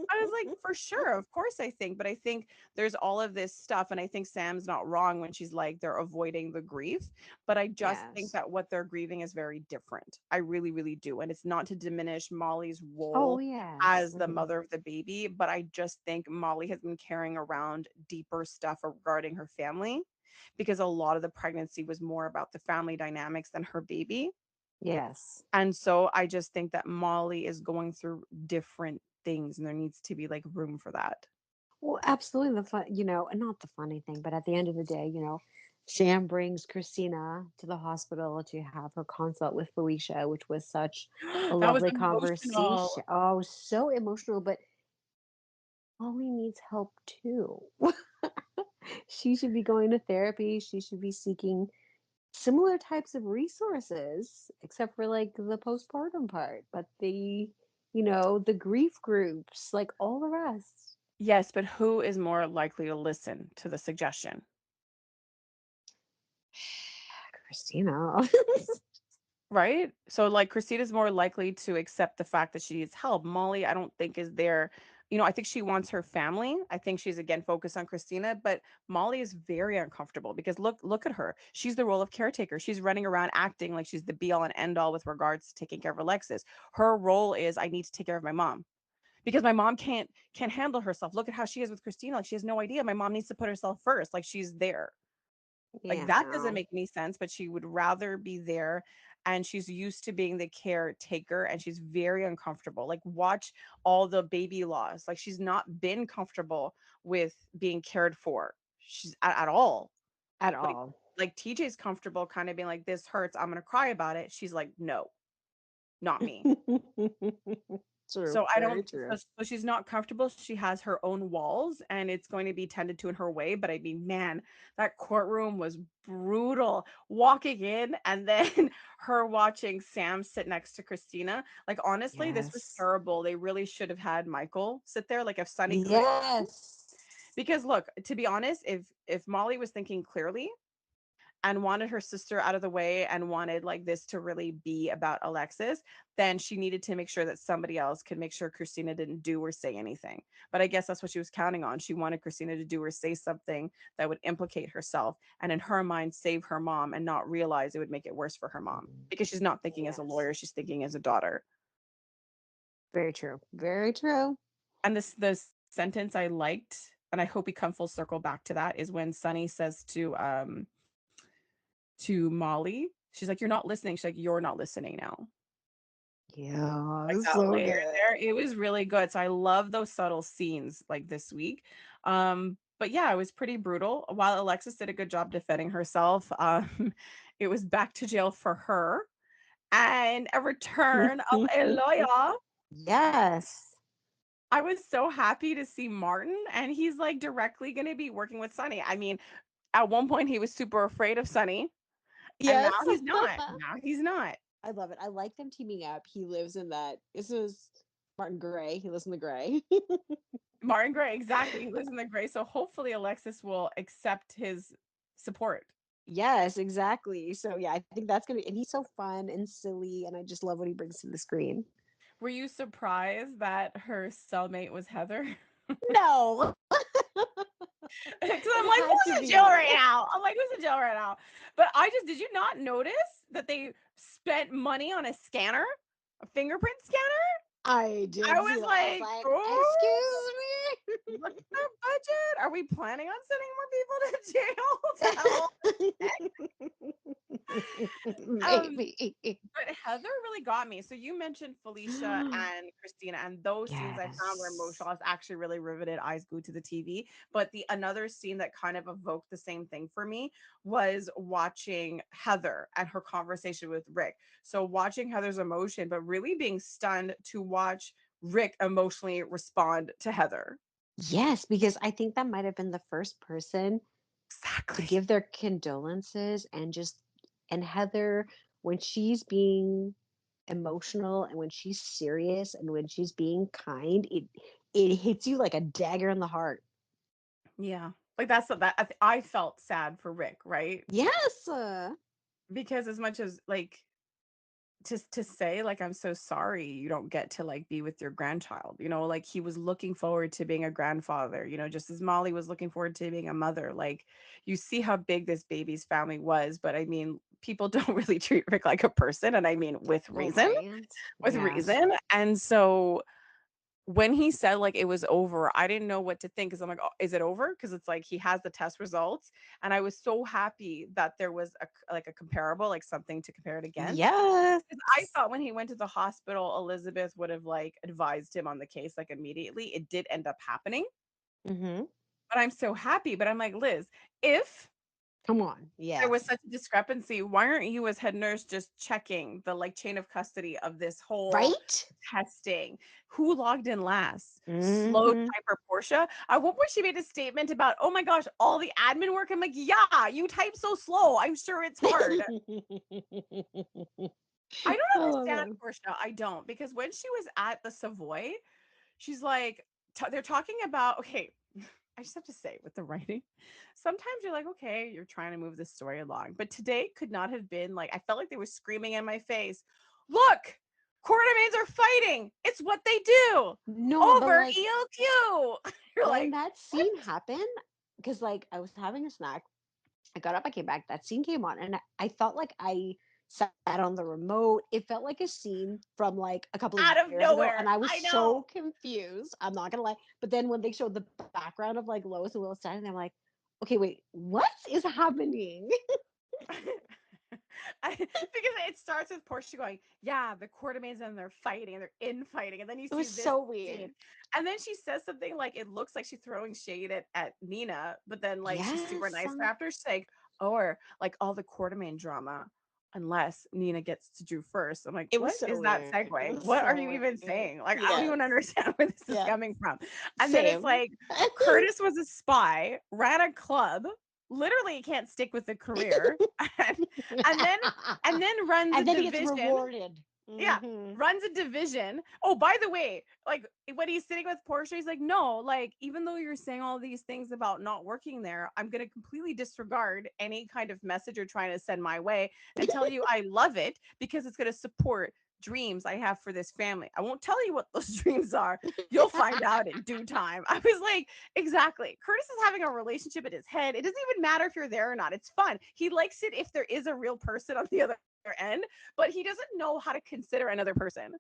I was like, for sure, of course, I think, but I think there's all of this stuff, and I think Sam's not wrong when she's like they're avoiding the grief, but I just think Yes. that what they're grieving is very different. I really, really do, and it's not to diminish Molly's Oh, role yes. as the Mhm. mother of the baby, but I just think Molly has been carrying around deeper stuff regarding her family because a lot of the pregnancy was more about the family dynamics than her baby. Yes. And so I just think that Molly is going through different things and there needs to be like room for that. Well, absolutely. The fun, and not the funny thing, but at the end of the day, Sam brings Christina to the hospital to have her consult with Felicia, which was such a That was lovely emotional. conversation. Oh, so emotional, but Molly needs help too. She should be going to therapy. She should be seeking similar types of resources, except for like the postpartum part, but the grief groups, like all the rest. Yes, but who is more likely to listen to the suggestion? Christina. Right? So like Christina's more likely to accept the fact that she needs help. Molly, I don't think is there. I think she wants her family. I think she's again focused on Christina, but Molly is very uncomfortable because look at her. She's the role of caretaker. She's running around acting like she's the be all and end all with regards to taking care of Alexis. Her role is I need to take care of my mom because my mom can't handle herself. Look at how she is with Christina. Like she has no idea. My mom needs to put herself first. Like she's there. Like, that Yeah. doesn't make any sense, but she would rather be there, and she's used to being the caretaker, and she's very uncomfortable. Like, watch all the baby loss. Like, she's not been comfortable with being cared for. She's at all. At Like all. TJ's comfortable kind of being like, "This hurts, I'm gonna cry about it." She's like, "No, not me." True. So I Very don't true. so she's not comfortable, she has her own walls, and it's going to be tended to in her way, but I mean, man, that courtroom was brutal. Walking in and then her watching Sam sit next to Christina, like, honestly, this was Yes. terrible. They really should have had Michael sit there, like, if Sonny couldn't, Yes. because look, to be honest, if Molly was thinking clearly and wanted her sister out of the way and wanted like this to really be about Alexis, then she needed to make sure that somebody else could make sure Christina didn't do or say anything. But I guess that's what she was counting on. She wanted Christina to do or say something that would implicate herself and in her mind save her mom and not realize it would make it worse for her mom because she's not thinking as a Yes. lawyer, she's thinking as a daughter. Very true. Very true. And this sentence I liked, and I hope we come full circle back to that, is when Sunny says to Molly. She's like, "You're not listening." She's like, "You're not listening now." Yeah, Like it's that so layer good. there, it was really good. So I love those subtle scenes like this week. But yeah, it was pretty brutal. While Alexis did a good job defending herself, it was back to jail for her and a return of a lawyer. Yes. I was so happy to see Martin, and he's like directly going to be working with Sunny. I mean, at one point he was super afraid of Sunny, and now Yes. he's not. Now he's not. I love it. I like them teaming up. He lives in that. This is Martin Gray. He lives in the Gray. Martin Gray, exactly. He lives in the gray. So hopefully Alexis will accept his support. Yes, exactly. So yeah, I think that's gonna be, and he's so fun and silly, and I just love what he brings to the screen. Were you surprised that her cellmate was Heather? No, Because I'm it like, had to who's in jail be. right now? I'm like, who's in jail right now? But I just, did you not notice that they spent money on a scanner, a fingerprint scanner? I I did see was that. I was like, like, oh, excuse look at the budget. Are we planning on sending more people to jail to have all me. um Maybe. But Heather really got me. So you mentioned Felicia and Christina, and those scenes I found were Yes. emotional. I was actually really riveted, eyes glued to the TV. But the another scene that kind of evoked the same thing for me was watching Heather and her conversation with Rick. So watching Heather's emotion, but really being stunned to watch Rick emotionally respond to Heather. Yes, because I think that might have been the first person to Exactly. give their condolences and just and Heather, when she's being emotional and when she's serious and when she's being kind, it hits you like a dagger in the heart. Yeah. Like that I felt sad for Rick, right? Yes. Because as much as like to say like I'm so sorry you don't get to like be with your grandchild, like he was looking forward to being a grandfather, just as Molly was looking forward to being a mother. Like, you see how big this baby's family was, but I mean, people don't really treat Rick like a person, and I mean with reason, Right. with Yes. reason. And so when he said like it was over, I didn't know what to think because I'm like, oh, is it over? Because it's like he has the test results, and I was so happy that there was like a comparable, like something to compare it against. Yes. 'Cause I thought when he went to the hospital, Elizabeth would have like advised him on the case like immediately. It did end up happening, Hmm. but I'm so happy. But I'm like, Liz, if Come on. there was Yes. such a discrepancy, why aren't you as head nurse just checking the like chain of custody of this whole Right? testing? Who logged in last? Slow Hmm. typer Portia. At one point she made a statement about, oh my gosh, all the admin work. I'm like, yeah, you type so slow. I'm sure it's hard. I don't I love understand it. Portia. I don't, because when she was at the Savoy, she's like, they're talking about, okay, I just have to say with the writing, sometimes you're like, okay, you're trying to move the story along. But today could not have been like, I felt like they were screaming in my face, look, quartermains are fighting. It's what they do No, but over like ELQ. You're when like, that what? scene happened, because like I was having a snack, I got up, I came back, that scene came on, and I felt like I sat on the remote. It felt like a scene from like a couple of Out of years ago, nowhere. and I was I so know. confused. I'm not gonna lie. But then when they showed the background of like Lois and Will standing, I'm like, Okay, wait. What is happening? Because it starts with Portia going, yeah, the quartermains and they're fighting and they're infighting. And then you It see was this so scene. weird. And then she says something like, it looks like she's throwing shade at Nina, but then like she's super Yes. nice after. She's like, or like all the quartermain drama, unless Nina gets to Drew first. I'm like, It was what so is that weird. It segue? was What are so you even weird. saying? Like, I don't Yes. even understand where this is Yes. coming from. And then it's Same. like, Curtis was a spy, ran a club, literally can't stick with the career, and, and then and then runs a And then he gets division. rewarded. Yeah, Hmm. runs a division. Oh, by the way, like when he's sitting with Portia, he's like, no, like even though you're saying all these things about not working there, I'm gonna completely disregard any kind of message you're trying to send my way and tell you I love it because it's gonna support dreams I have for this family. I won't tell you what those dreams are. You'll find out in due time. I was like, exactly. Curtis is having a relationship in his head. It doesn't even matter if you're there or not. It's fun. He likes it if there is a real person on the other end, but he doesn't know how to consider another person.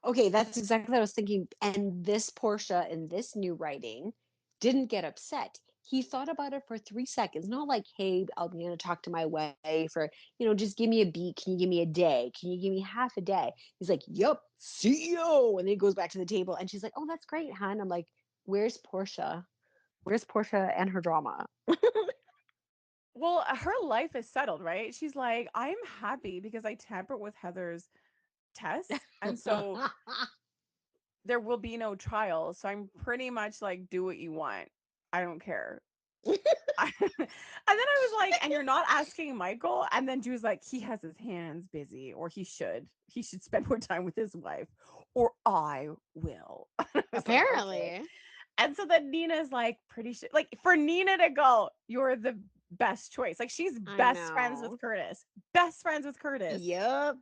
Okay, that's exactly what I was thinking. And this Portia in this new writing didn't get upset. He thought about it for 3 seconds, not like, hey, I'm going to talk to my wife or, just give me a beat. Can you give me a day? Can you give me half a day? He's like, yup, CEO. And then he goes back to the table and she's like, oh, that's great, hon. I'm like, where's Portia? Where's Portia and her drama? Well, her life is settled, right? She's like, I'm happy because I tampered with Heather's tests. And so there will be no trial. So I'm pretty much like, do what you want. I don't care. And then I was like, and you're not asking Michael? And then Drew's like, he has his hands busy, or he should. He should spend more time with his wife, or I will. I was like, okay. Apparently. And so then Nina's like, pretty sure, like for Nina to go, you're the best choice. Like she's I best friends know. with Curtis, best friends with Curtis, Yep.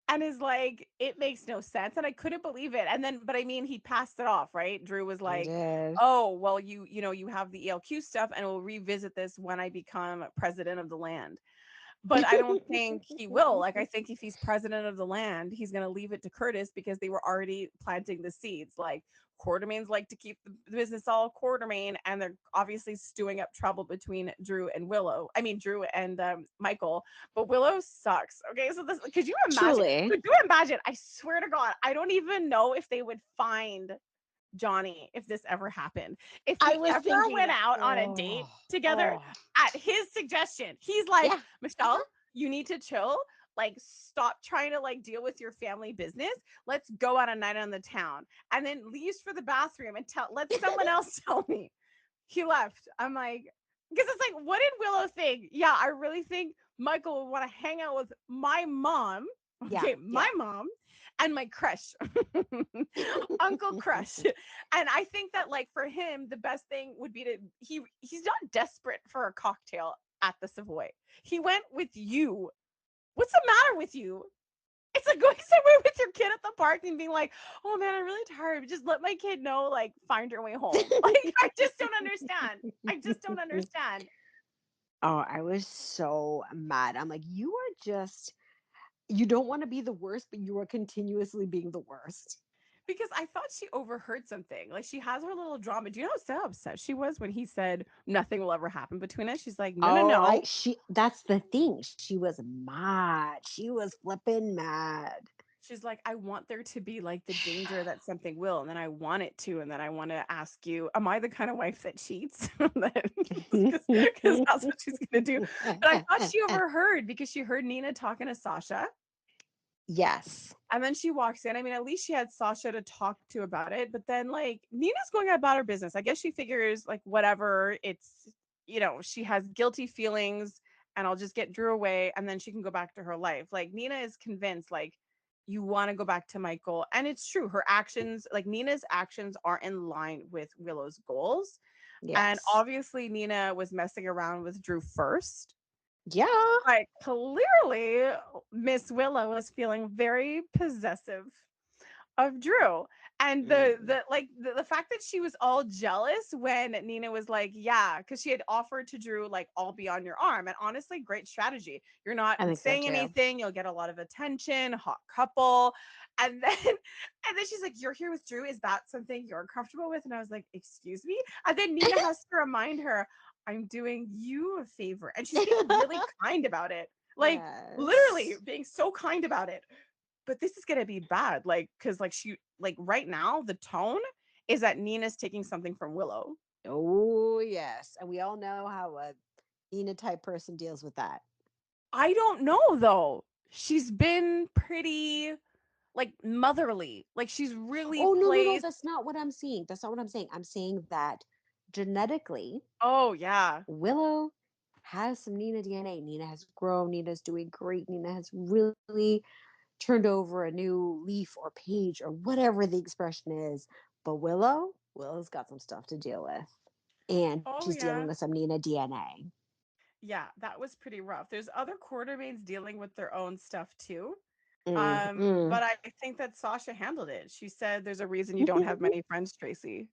and is like, it makes no sense. And I couldn't believe it. And then, but I mean, he passed it off, right? Drew was He like, did. oh, well, you have the ELQ stuff, and we'll revisit this when I become president of the land. But I don't think he will. Like, I think if he's president of the land, he's going to leave it to Curtis because they were already planting the seeds. Like, Quartermains like to keep the business all Quartermain, and they're obviously stewing up trouble between Drew and Willow. I mean, Drew and Michael. But Willow sucks. Okay, so this could you imagine? Truly. Could you imagine? I swear to God, I don't even know if they would find Johnny if this ever happened. If I he was ever thinking went that. out on a date Oh, together oh, at his suggestion, he's like, yeah. Michelle, you need to chill. Like, stop trying to like deal with your family business. Let's go out a night on the town. And then leaves for the bathroom and let someone else tell me. He left. I'm like, because it's like, what did Willow think? Yeah, I really think Michael would want to hang out with my mom. Yeah, Okay, my yeah. mom and my crush, Uncle Crush. And I think that like for him, the best thing would be to he's not desperate for a cocktail at the Savoy. He went with you. What's the matter with you? It's like going somewhere with your kid at the park and being like, "Oh man, I'm really tired. Just let my kid know, like, find your way home." Like, I just don't understand. I just don't understand Oh, I was so mad. I'm like, you don't want to be the worst, but you are continuously being the worst. because I thought she overheard something. Like, she has her little drama. Do you know how upset she was when he said nothing will ever happen between us? She's like, "No, no, Oh, no." that's the thing. She was mad. She was flipping mad. She's like, I want there to be like the danger that something will, and then I want it to, and then I want to ask you, am I the kind of wife that cheats? Because that's what she's gonna do. But I thought she overheard because she heard Nina talking to Sasha. Yes. And then she walks in. I mean, at least she had Sasha to talk to about it. But then, like, Nina's going about her business. I guess she figures, like, whatever, she has guilty feelings and I'll just get Drew away and then she can go back to her life. Like, Nina is convinced, like, you want to go back to Michael. And it's true. Her actions, like, Nina's actions are in line with Willow's goals. And Yes. obviously, Nina was messing around with Drew first. Yeah. But clearly, Miss Willow is feeling very possessive of Drew. And Mm. the fact that she was all jealous when Nina was like, yeah, because she had offered to Drew, like, I'll be on your arm. And honestly, great strategy. You're not I think so saying too. anything, you'll get a lot of attention, hot couple. And then and then she's like, you're here with Drew. Is that something you're comfortable with? And I was like, excuse me. And then Nina has to remind her, I'm doing you a favor. And she's being really kind about it. Like literally Yes. being so kind about it. But this is gonna be bad. Like, cause like she like right now, the tone is that Nina's taking something from Willow. Oh, yes. And we all know how a Nina type person deals with that. I don't know though. She's been pretty like motherly. Like she's really Oh, no, no, no. placed. That's not what I'm saying. That's not what I'm saying. I'm saying that genetically, Oh yeah. Willow has some Nina DNA. Nina has grown. Nina's doing great. Nina has really turned over a new leaf or page or whatever the expression is. But Willow's got some stuff to deal with. And Oh she's dealing yeah. with some Nina DNA. Yeah, that was pretty rough. There's other quartermains dealing with their own stuff too. Mm, mm. But I think that Sasha handled it. She said there's a reason you don't have many friends, Tracy.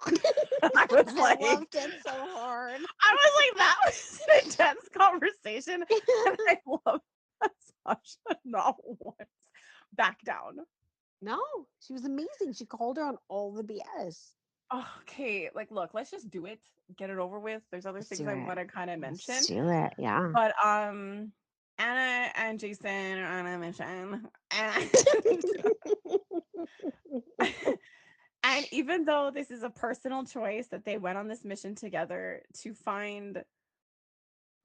I was I like, loved it so hard. I was like, that was an intense conversation. And I love that Sasha not once back down. No, she was amazing. She called her on all the BS. Okay, like look, let's just do it. Get it over with. There's other Let's things do I it. want to kind of Let's mention. do it. Yeah. But Anna and Jason are on a mission. And and even though this is a personal choice that they went on this mission together to find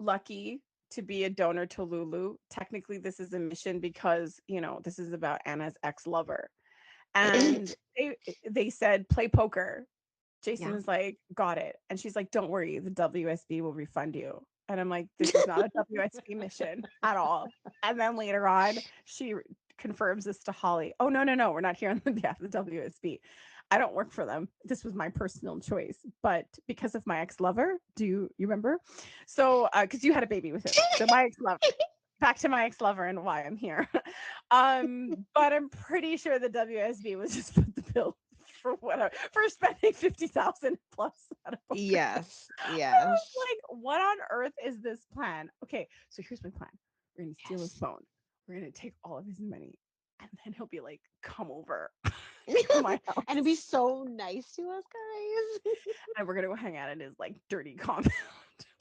Lucky to be a donor to Lulu, technically this is a mission because, this is about Anna's ex-lover. And they said play poker. Jason Yeah. is like, got it. And she's like, don't worry, the WSB will refund you. And I'm like, this is not a WSB mission at all. And then later on, she confirms this to Holly. Oh, no, no, no. We're not here on behalf of the WSB. I don't work for them. This was my personal choice. But because of my ex lover, you remember? So, because you had a baby with him. So, my ex lover, back to my ex lover and why I'm here. But I'm pretty sure the WSB was just put the bill for whatever for spending 50,000 plus at a poker game. Yes. I was Yes. like, what on earth is this plan? Okay, so here's my plan. We're gonna steal his Yes. phone. We're gonna take all of his money, and then he'll be like, come over to my And it'd house, be so nice to us guys. and we're gonna go hang out in his like dirty compound.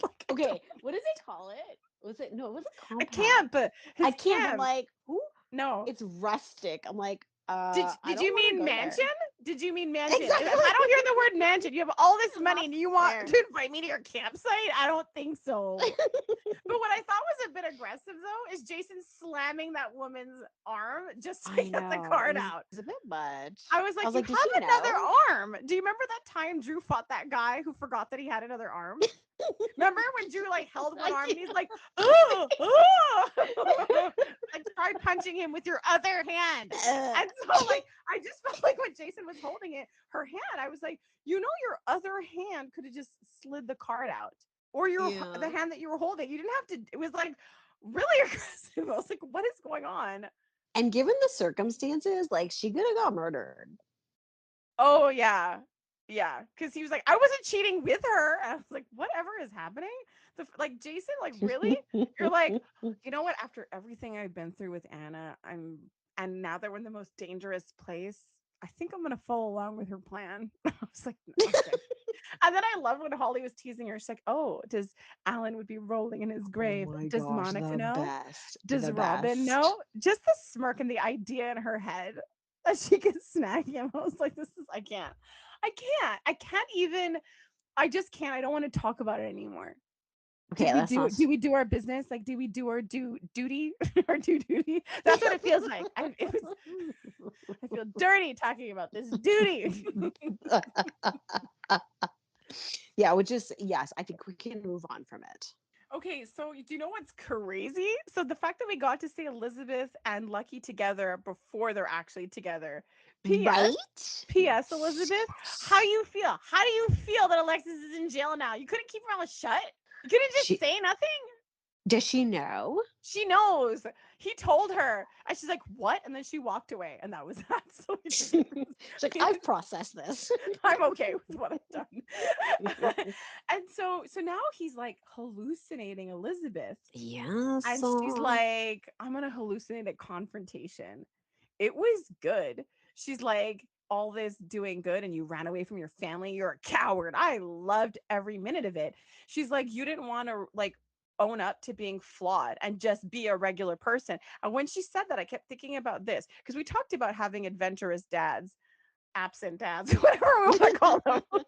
Like Okay, what did they call it? Was it no, it wasn't a compound. camp, but I his can't. I'm camp. like, who? No, It's rustic. I'm like, Did I did don't you want to mean go there. mansion? Did you mean mansion? If I don't Exactly. hear the word mansion, you have all this money Not and you want there. to invite me to your campsite? I don't think so. But what I thought was a bit aggressive though is Jason slamming that woman's arm just to I get the know. It card was out. a bit much. I was I like, was you like, did she have another know? arm. Do you remember that time Drew fought that guy who forgot that he had another arm? Remember when Drew like held one I arm do. and he's like, oh, oh, like try punching him with your other hand. And so like I just felt like when Jason was holding her hand, I was like, your other hand could have just slid the card out, or the Yeah. hand that you were holding. You didn't have to. It was like really aggressive. I was like, what is going on? And given the circumstances, like she could have got murdered. Oh yeah. Yeah, because he was like, I wasn't cheating with her. And I was like, whatever is happening? Like Jason, like really? You're like, you know what? After everything I've been through with Anna, and now that we're in the most dangerous place, I think I'm gonna follow along with her plan. I was like, okay. And then I love when Holly was teasing her. She's like, oh, does Alan would be rolling in his Oh grave? my Does gosh, Monica the know? best. Does The Robin best. know? Just the smirk and the idea in her head that she can snag him. I was like, I can't. I can't even. I just can't. I don't want to talk about it anymore. Okay, let's not. Do we do our business? Like, do we do our duty or do duty? That's what it feels like. I feel dirty talking about this duty. Yeah, which is yes, I think we can move on from it. Okay, so do you know what's crazy? So the fact that we got to see Elizabeth and Lucky together before they're actually together. P.S. Right? P.S. Elizabeth, how do Yes. you feel? How do you feel that Alexis is in jail now? You couldn't keep her mouth shut. You couldn't just She say nothing. does she know? She knows. He told her, and she's like, "What?" And then she walked away, and that was that. So She's like, I've processed this. I'm okay with what I've done. And so now he's like hallucinating Elizabeth. Yes. And she's like, I'm gonna hallucinate a confrontation. It was good. She's like, all this doing good and you ran away from your family. You're a coward. I loved every minute of it. She's like, you didn't want to like own up to being flawed and just be a regular person. And when she said that, I kept thinking about this because we talked about having adventurous dads, absent dads, whatever we want to call them. I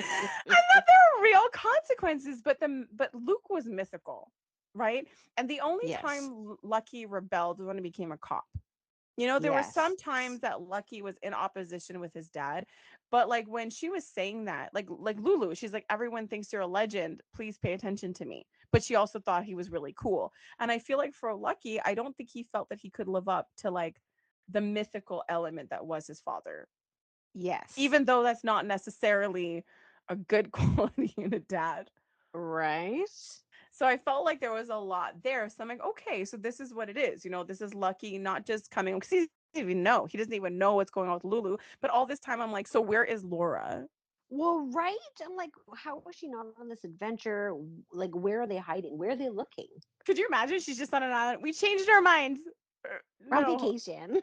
thought there were real consequences, but Luke was mythical, right? And the only time Yes. Lucky rebelled was when he became a cop. You know, there were some Yes. times that Lucky was in opposition with his dad, but like when she was saying that, like Lulu, she's like, everyone thinks you're a legend. Please pay attention to me. But she also thought he was really cool. And I feel like for Lucky, I don't think he felt that he could live up to like the mythical element that was his father, Yes. even though that's not necessarily a good quality in a dad. Right? So I felt like there was a lot there. So I'm like, okay, so this is what it is. You know, this is Lucky not just coming because he doesn't even know. He doesn't even know what's going on with Lulu. But all this time, I'm like, so where is Laura? Well, right? I'm like, how was she not on this adventure? Like, where are they hiding? Where are they looking? Could you imagine? She's just on an island. We changed our minds. On No. vacation.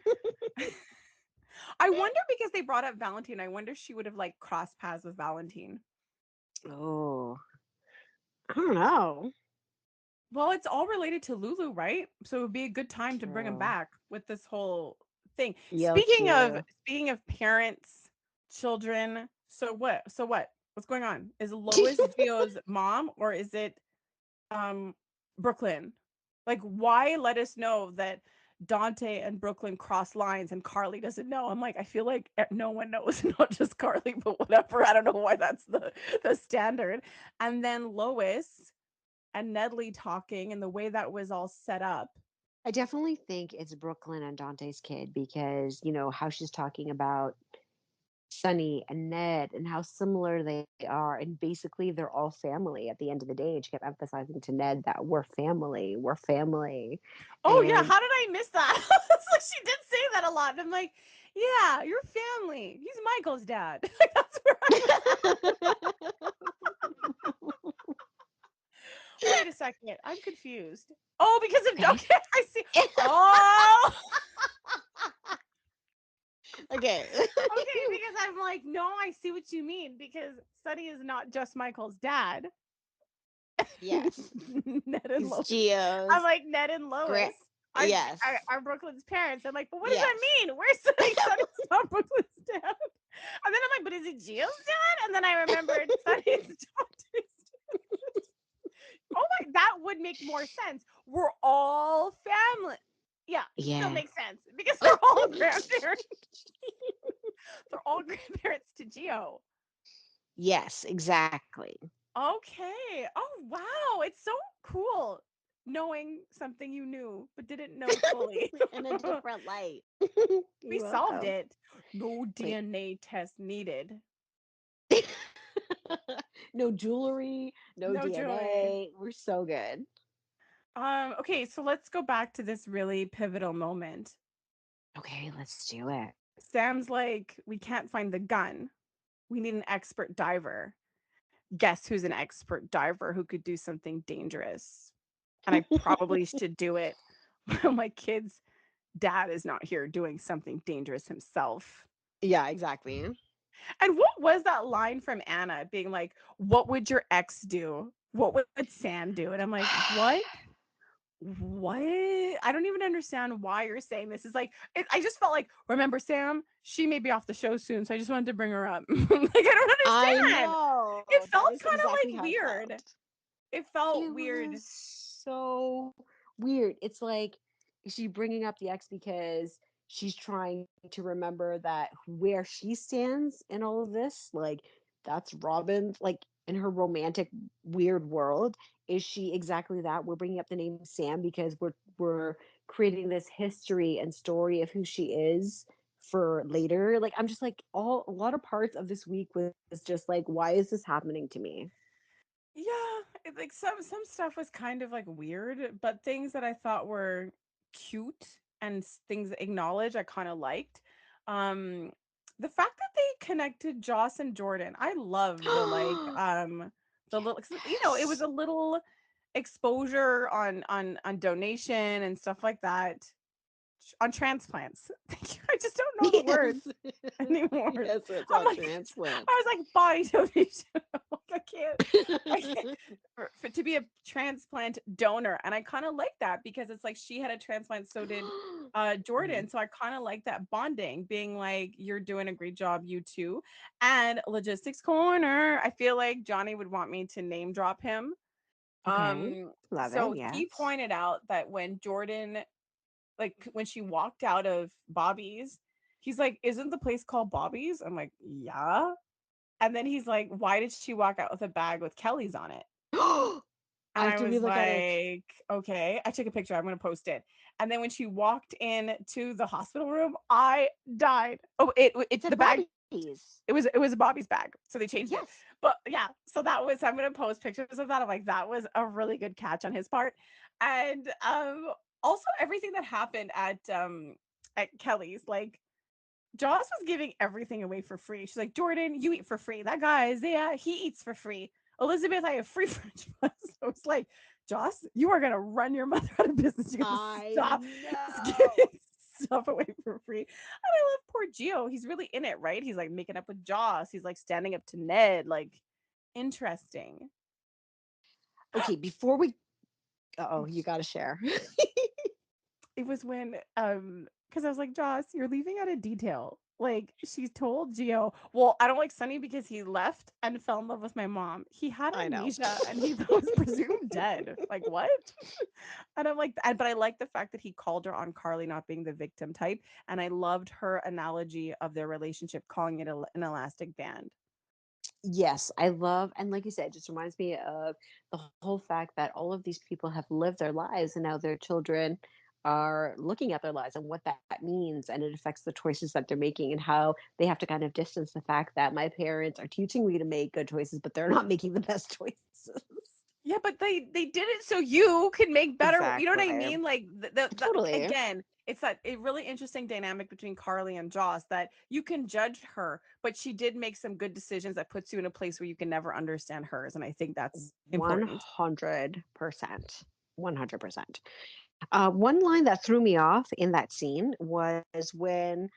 I wonder because they brought up Valentine. I wonder if she would have like crossed paths with Valentine. Oh, I don't know. Well, it's all related to Lulu, right? So it would be a good time to bring him True. back with this whole thing. Yo, Speaking of parents, children, so what? So what? What's going on? Is Lois Geo's mom or is it um Brooklyn? Like why let us know that Dante and Brooklyn cross lines and Carly doesn't know? I'm like, I feel like no one knows, not just Carly, but whatever. I don't know why that's the standard. And then Lois and Nedley talking and the way that was all set up. I definitely think it's Brooklyn and Dante's kid because, how she's talking about Sunny and Ned and how similar they are. And basically, they're all family at the end of the day. And she kept emphasizing to Ned that we're family, we're family. Oh yeah, And how did I miss that? It's like she did say that a lot. And I'm like, yeah, your family. He's Michael's dad. Like that's where I was. Wait a second, I'm confused. Oh, because of okay. okay, I see. Oh, Okay. okay, because I'm like, no, I see what you mean because Sonny is not just Michael's dad. Yes. Ned and He's Lois. I'm Geo's like Ned and great. Lois Yes. are Brooklyn's parents. I'm like, but what does that Yes. mean? Where's Sonny's not Brooklyn's dad? And then I'm like, but is it Gio's dad? And then I remembered Sonny's daughter's. Oh my, that would make more sense. We're all family. Yeah, still Yeah. makes sense because they're all grandparents. They're all grandparents to Gio. Yes, exactly. Okay. Oh wow, it's so cool knowing something you knew but didn't know fully. In a different light. We You're solved welcome. it. No Wait. DNA test needed. No jewelry, no No jewelry. DNA. We're so good. Okay, so let's go back to this really pivotal moment. Okay, let's do it. Sam's like, we can't find the gun. We need an expert diver. Guess who's an expert diver who could do something dangerous? And I probably should do it while my kid's dad is not here doing something dangerous himself. Yeah, exactly. And what was that line from Anna being like, what would your ex do? What would Sam do? And I'm like, what? What? I don't even understand why you're saying this. It's like I just felt like, remember Sam? She may be off the show soon, so I just wanted to bring her up. Like I don't I understand. It know. That felt is kind of exactly like how it weird. felt. It felt It weird. was so weird. It's like, is she bringing up the ex because she's trying to remember that where she stands in all of this? Like, that's Robin, like in her romantic weird world. Is she exactly that? We're bringing up the name Sam because we're creating this history and story of who she is for later. Like, I'm just like, all a lot of parts of this week was just like, why is this happening to me? Yeah, like some stuff was kind of like weird, but things that I thought were cute and things acknowledged, I kind of liked. Um, the fact that they connected Joss and Jordan, I love the little, 'cause, it was Yes. a little exposure on donation and stuff like that. on transplants. Thank you. I just don't know the word Yes. anymore. Yes, it's I'm on like, transplant. I was like body donation. I can't. I can't to be a transplant donor, and I kind of like that because it's like she had a transplant, so did Mhm. Jordan. So I kind of like that bonding, being like, you're doing a great job, you too. And logistics corner, I feel like Johnny would want me to name drop him. Okay. Love it. So he Yes. pointed out that when Jordan, like when she walked out of Bobby's, he's like, "Isn't the place called Bobby's?" I'm like, "Yeah." And then he's like, "Why did she walk out with a bag with Kelly's on it?" And I After we was look at it, like, "Okay." I took a picture. I'm gonna post it. And then when she walked in to the hospital room, I died. Oh, it it said the bag, Bobby's. it was Bobby's bag, so they changed it. Yes. But yeah, so that was, I'm gonna post pictures of that. I'm like, that was a really good catch on his part. And also everything that happened at Kelly's, like Joss was giving everything away for free. She's like, Jordan, you eat for free. That guy, Isaiah, he eats for free. Elizabeth, I have free French fries. So it's like, Joss, you are gonna run your mother out of business. You gotta I stop know. giving stuff away for free. And I love poor Gio. He's really in it, right? He's like making up with Joss. He's like standing up to Ned. Like, interesting. Okay, before we oh, you got to share. It was when because I was like, Joss, you're leaving out a detail. Like she told Gio, well, I don't like Sonny because he left and fell in love with my mom. He had I know. amnesia and he was presumed dead. Like what? And I'm like, but I like the fact that he called her on Carly not being the victim type. And I loved her analogy of their relationship, calling it an elastic band. Yes, I love, and like you said, it just reminds me of the whole fact that all of these people have lived their lives and now their children are looking at their lives and what that means. And it affects the choices that they're making and how they have to kind of distance the fact that my parents are teaching me to make good choices, but they're not making the best choices. Yeah, but they did it so you can make better, you know what I Exactly. mean? Like the Totally. again, it's that a really interesting dynamic between Carly and Joss that you can judge her, but she did make some good decisions that puts you in a place where you can never understand hers, and I think that's important. 100%. 100%. One line that threw me off in that scene was when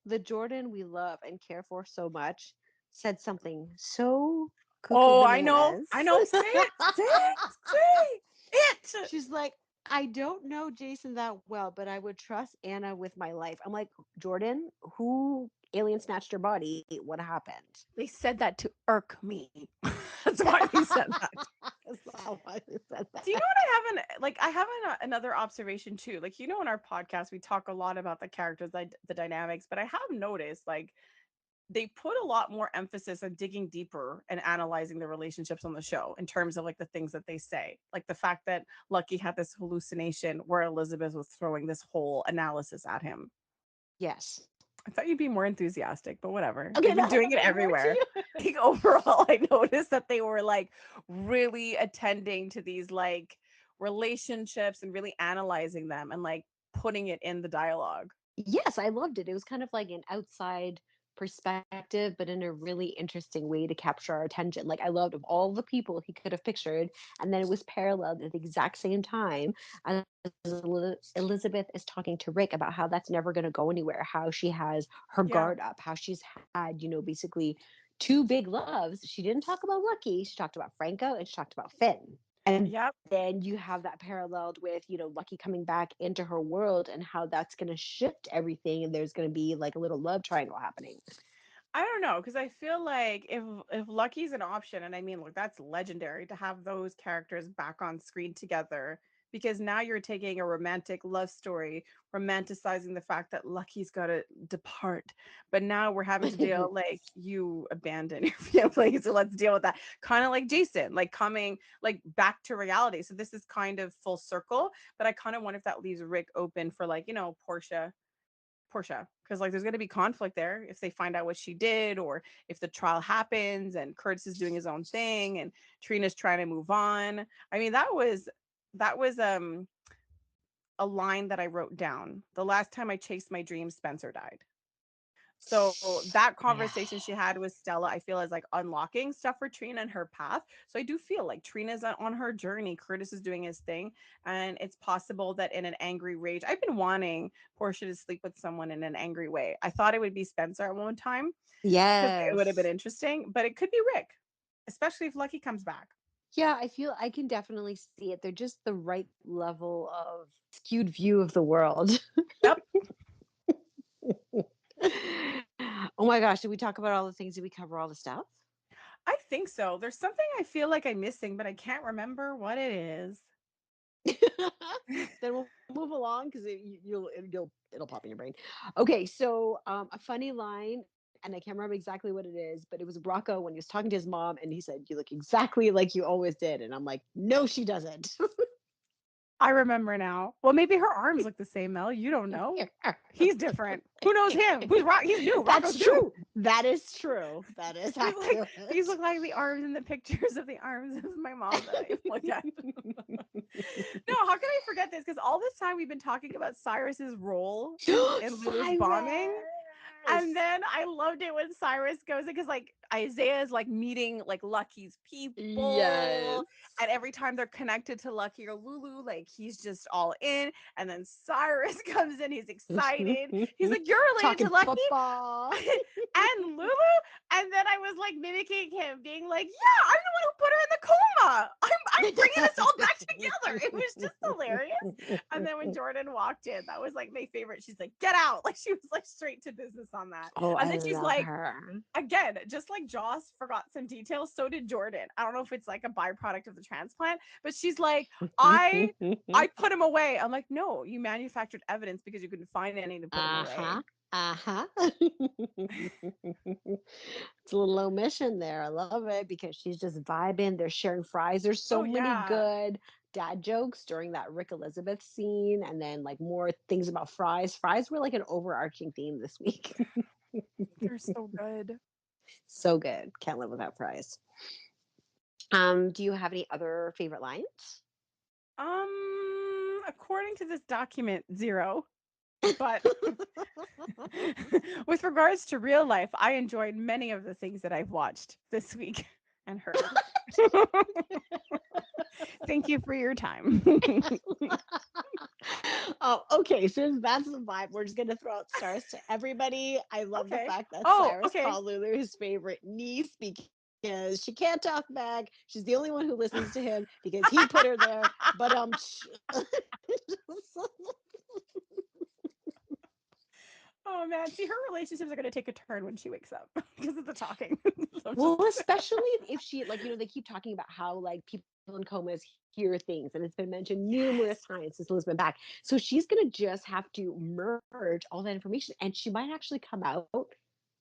the Jordan we love and care for so much said something so cuckoo Oh, I know. bananas. I know. Say it. Say it. She's like, I don't know Jason that well, but I would trust Anna with my life. I'm like, Jordan, who alien snatched your body? What happened? They said that to irk me. That's why they said that. That's not why they said Do you know that. what I haven't like? I have another observation too. Like, in our podcast, we talk a lot about the characters, like the dynamics, but I have noticed like they put a lot more emphasis on digging deeper and analyzing the relationships on the show in terms of like the things that they say. Like the fact that Lucky had this hallucination where Elizabeth was throwing this whole analysis at him. Yes. I thought you'd be more enthusiastic, but whatever. Okay, They've been no, doing it more to everywhere. you. I think overall, I noticed that they were like really attending to these like relationships and really analyzing them and like putting it in the dialogue. Yes, I loved it. It was kind of like an outside perspective, but in a really interesting way to capture our attention. Like I loved of all the people he could have pictured, and then it was paralleled at the exact same time as Elizabeth is talking to Rick about how that's never going to go anywhere, how she has her Yeah. guard up, how she's had, basically two big loves. She didn't talk about Lucky, she talked about Franco, and she talked about Finn. And Yep. then you have that paralleled with, Lucky coming back into her world and how that's going to shift everything. And there's going to be like a little love triangle happening. I don't know because I feel like if Lucky's an option, and I mean, look, that's legendary to have those characters back on screen together. Because now you're taking a romantic love story, romanticizing the fact that Lucky's got to depart, but now we're having to deal like you abandon your family, so let's deal with that. Kind of like Jason, like coming like back to reality. So this is kind of full circle, but I kind of wonder if that leaves Rick open for like Portia, because like there's going to be conflict there if they find out what she did, or if the trial happens and Curtis is doing his own thing and Trina's trying to move on. I mean, that was a line that I wrote down. The last time I chased my dreams, Spencer died. So that Yeah. conversation she had with Stella, I feel is like unlocking stuff for Trina and her path. So I do feel like Trina's on her journey. Curtis is doing his thing. And it's possible that in an angry rage, I've been wanting Portia to sleep with someone in an angry way. I thought it would be Spencer at one time because it would have been Yes. interesting, but it could be Rick, especially if Lucky comes back. Yeah, I feel I can definitely see it. They're just the right level of skewed view of the world. Yep. Oh my gosh, did we talk about all the things? Did we cover all the stuff? I think so. There's something I feel like I'm missing, but I can't remember what it is. Then we'll move along because it'll pop in your brain. Okay, so a funny line, and I can't remember exactly what it is, but it was Rocco when he was talking to his mom, and he said, "You look exactly like you always did," and I'm like, "No, she doesn't." I remember now. Well, maybe her arms look the same, Mel. You don't know. He's different. Who knows him? Who's Rock? He's new. Rocco's That's new. true. That is true. That is He's like these accurate. look like the arms in the pictures of the arms of my mom that I look at. No, how can I forget this? Because all this time we've been talking about Cyrus's role in Lulu's bombing. And Cyrus. then I loved it when Cyrus goes in because like Isaiah is like meeting like Lucky's people, Yes. and every time they're connected to Lucky or Lulu, like he's just all in. And then Cyrus comes in, he's excited. He's like, "You're related Talking to Lucky football. and Lulu?" And then I was like mimicking him, being like, "Yeah, I'm the one who put her in the coma. I'm bringing this all back together." It was just hilarious. And then when Jordan walked in, that was like my favorite. She's like, "Get out!" Like she was like straight to business on that. Oh, And I then she's love like, her. again, just like Joss forgot some details, so did Jordan. I don't know if it's like a byproduct of the transplant, but she's like, I put him away. I'm like, no, you manufactured evidence because you couldn't find any to put him away. Uh-huh. Uh-huh. It's a little omission there. I love it because she's just vibing. They're sharing fries. There's so Oh many yeah. good dad jokes during that Rick Elizabeth scene, and then like more things about fries. Fries were like an overarching theme this week. They're so good. So good. Can't live without fries. Do you have any other favorite lines? According to this document, zero. But with regards to real life, I enjoyed many of the things that I've watched this week and heard. Thank you for your time. Oh, okay. Since that's the vibe, we're just gonna throw out stars to everybody. I love the Okay. fact that Oh, Cyrus okay. called Lulu his favorite niece because she can't talk back. She's the only one who listens to him because he put her there. But Oh man, see, her relationships are gonna take a turn when she wakes up because of the talking. So I'm just well, especially if she like they keep talking about how like people in comas hear things, and it's been mentioned numerous yes, times since Liz been back. So she's gonna just have to merge all that information, and she might actually come out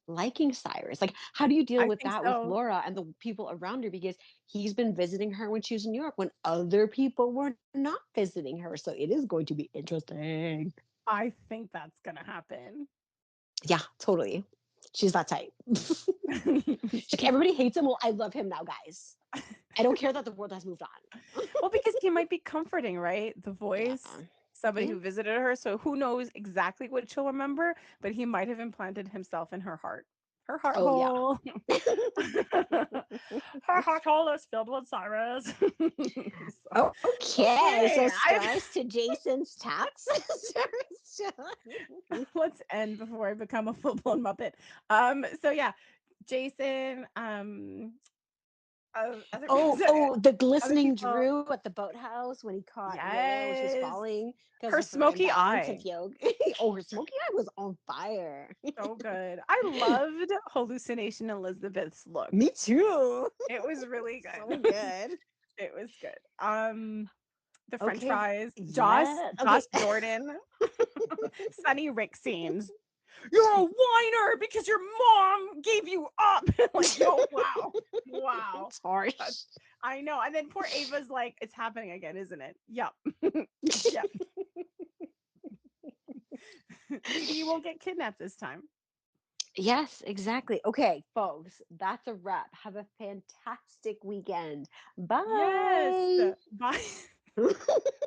liking Cyrus. Like, how do you deal I with think that with so. Laura and the people around her? Because he's been visiting her when she was in New York when other people were not visiting her. So it is going to be interesting. I think that's gonna happen. Yeah, totally. She's that type. She's like, everybody hates him. Well, I love him now, guys. I don't care that the world has moved on. Well, because he might be comforting, right? The Yeah. voice, somebody Yeah. who visited her. So who knows exactly what she'll remember, but he might have implanted himself in her heart Oh, yeah. hole. Her heart hole is filled with Cyrus. So, Okay. okay, So stars to Jason's tax. let's end before I become a full blown Muppet. So yeah, Jason, other Oh, oh, the other glistening people, Drew at the boathouse when he caught Laura when she was yes, falling because her of her smoky imbalance of eye. yoga. Oh, her smoky eye was on fire. So good. I loved Hallucination Elizabeth's look. Me too. It was really So good. good. It was good. The French Okay. fries, Yeah. Okay. Joss Jordan, Sunny Rick scenes. You're a whiner because your mom gave you up. Like, yo, wow. Wow. It's harsh. That's, I know. And then poor Ava's like, it's happening again, isn't it? Yep. Yep. Maybe you won't get kidnapped this time. Yes, exactly. Okay, folks, that's a wrap. Have a fantastic weekend. Yes. Bye. Bye.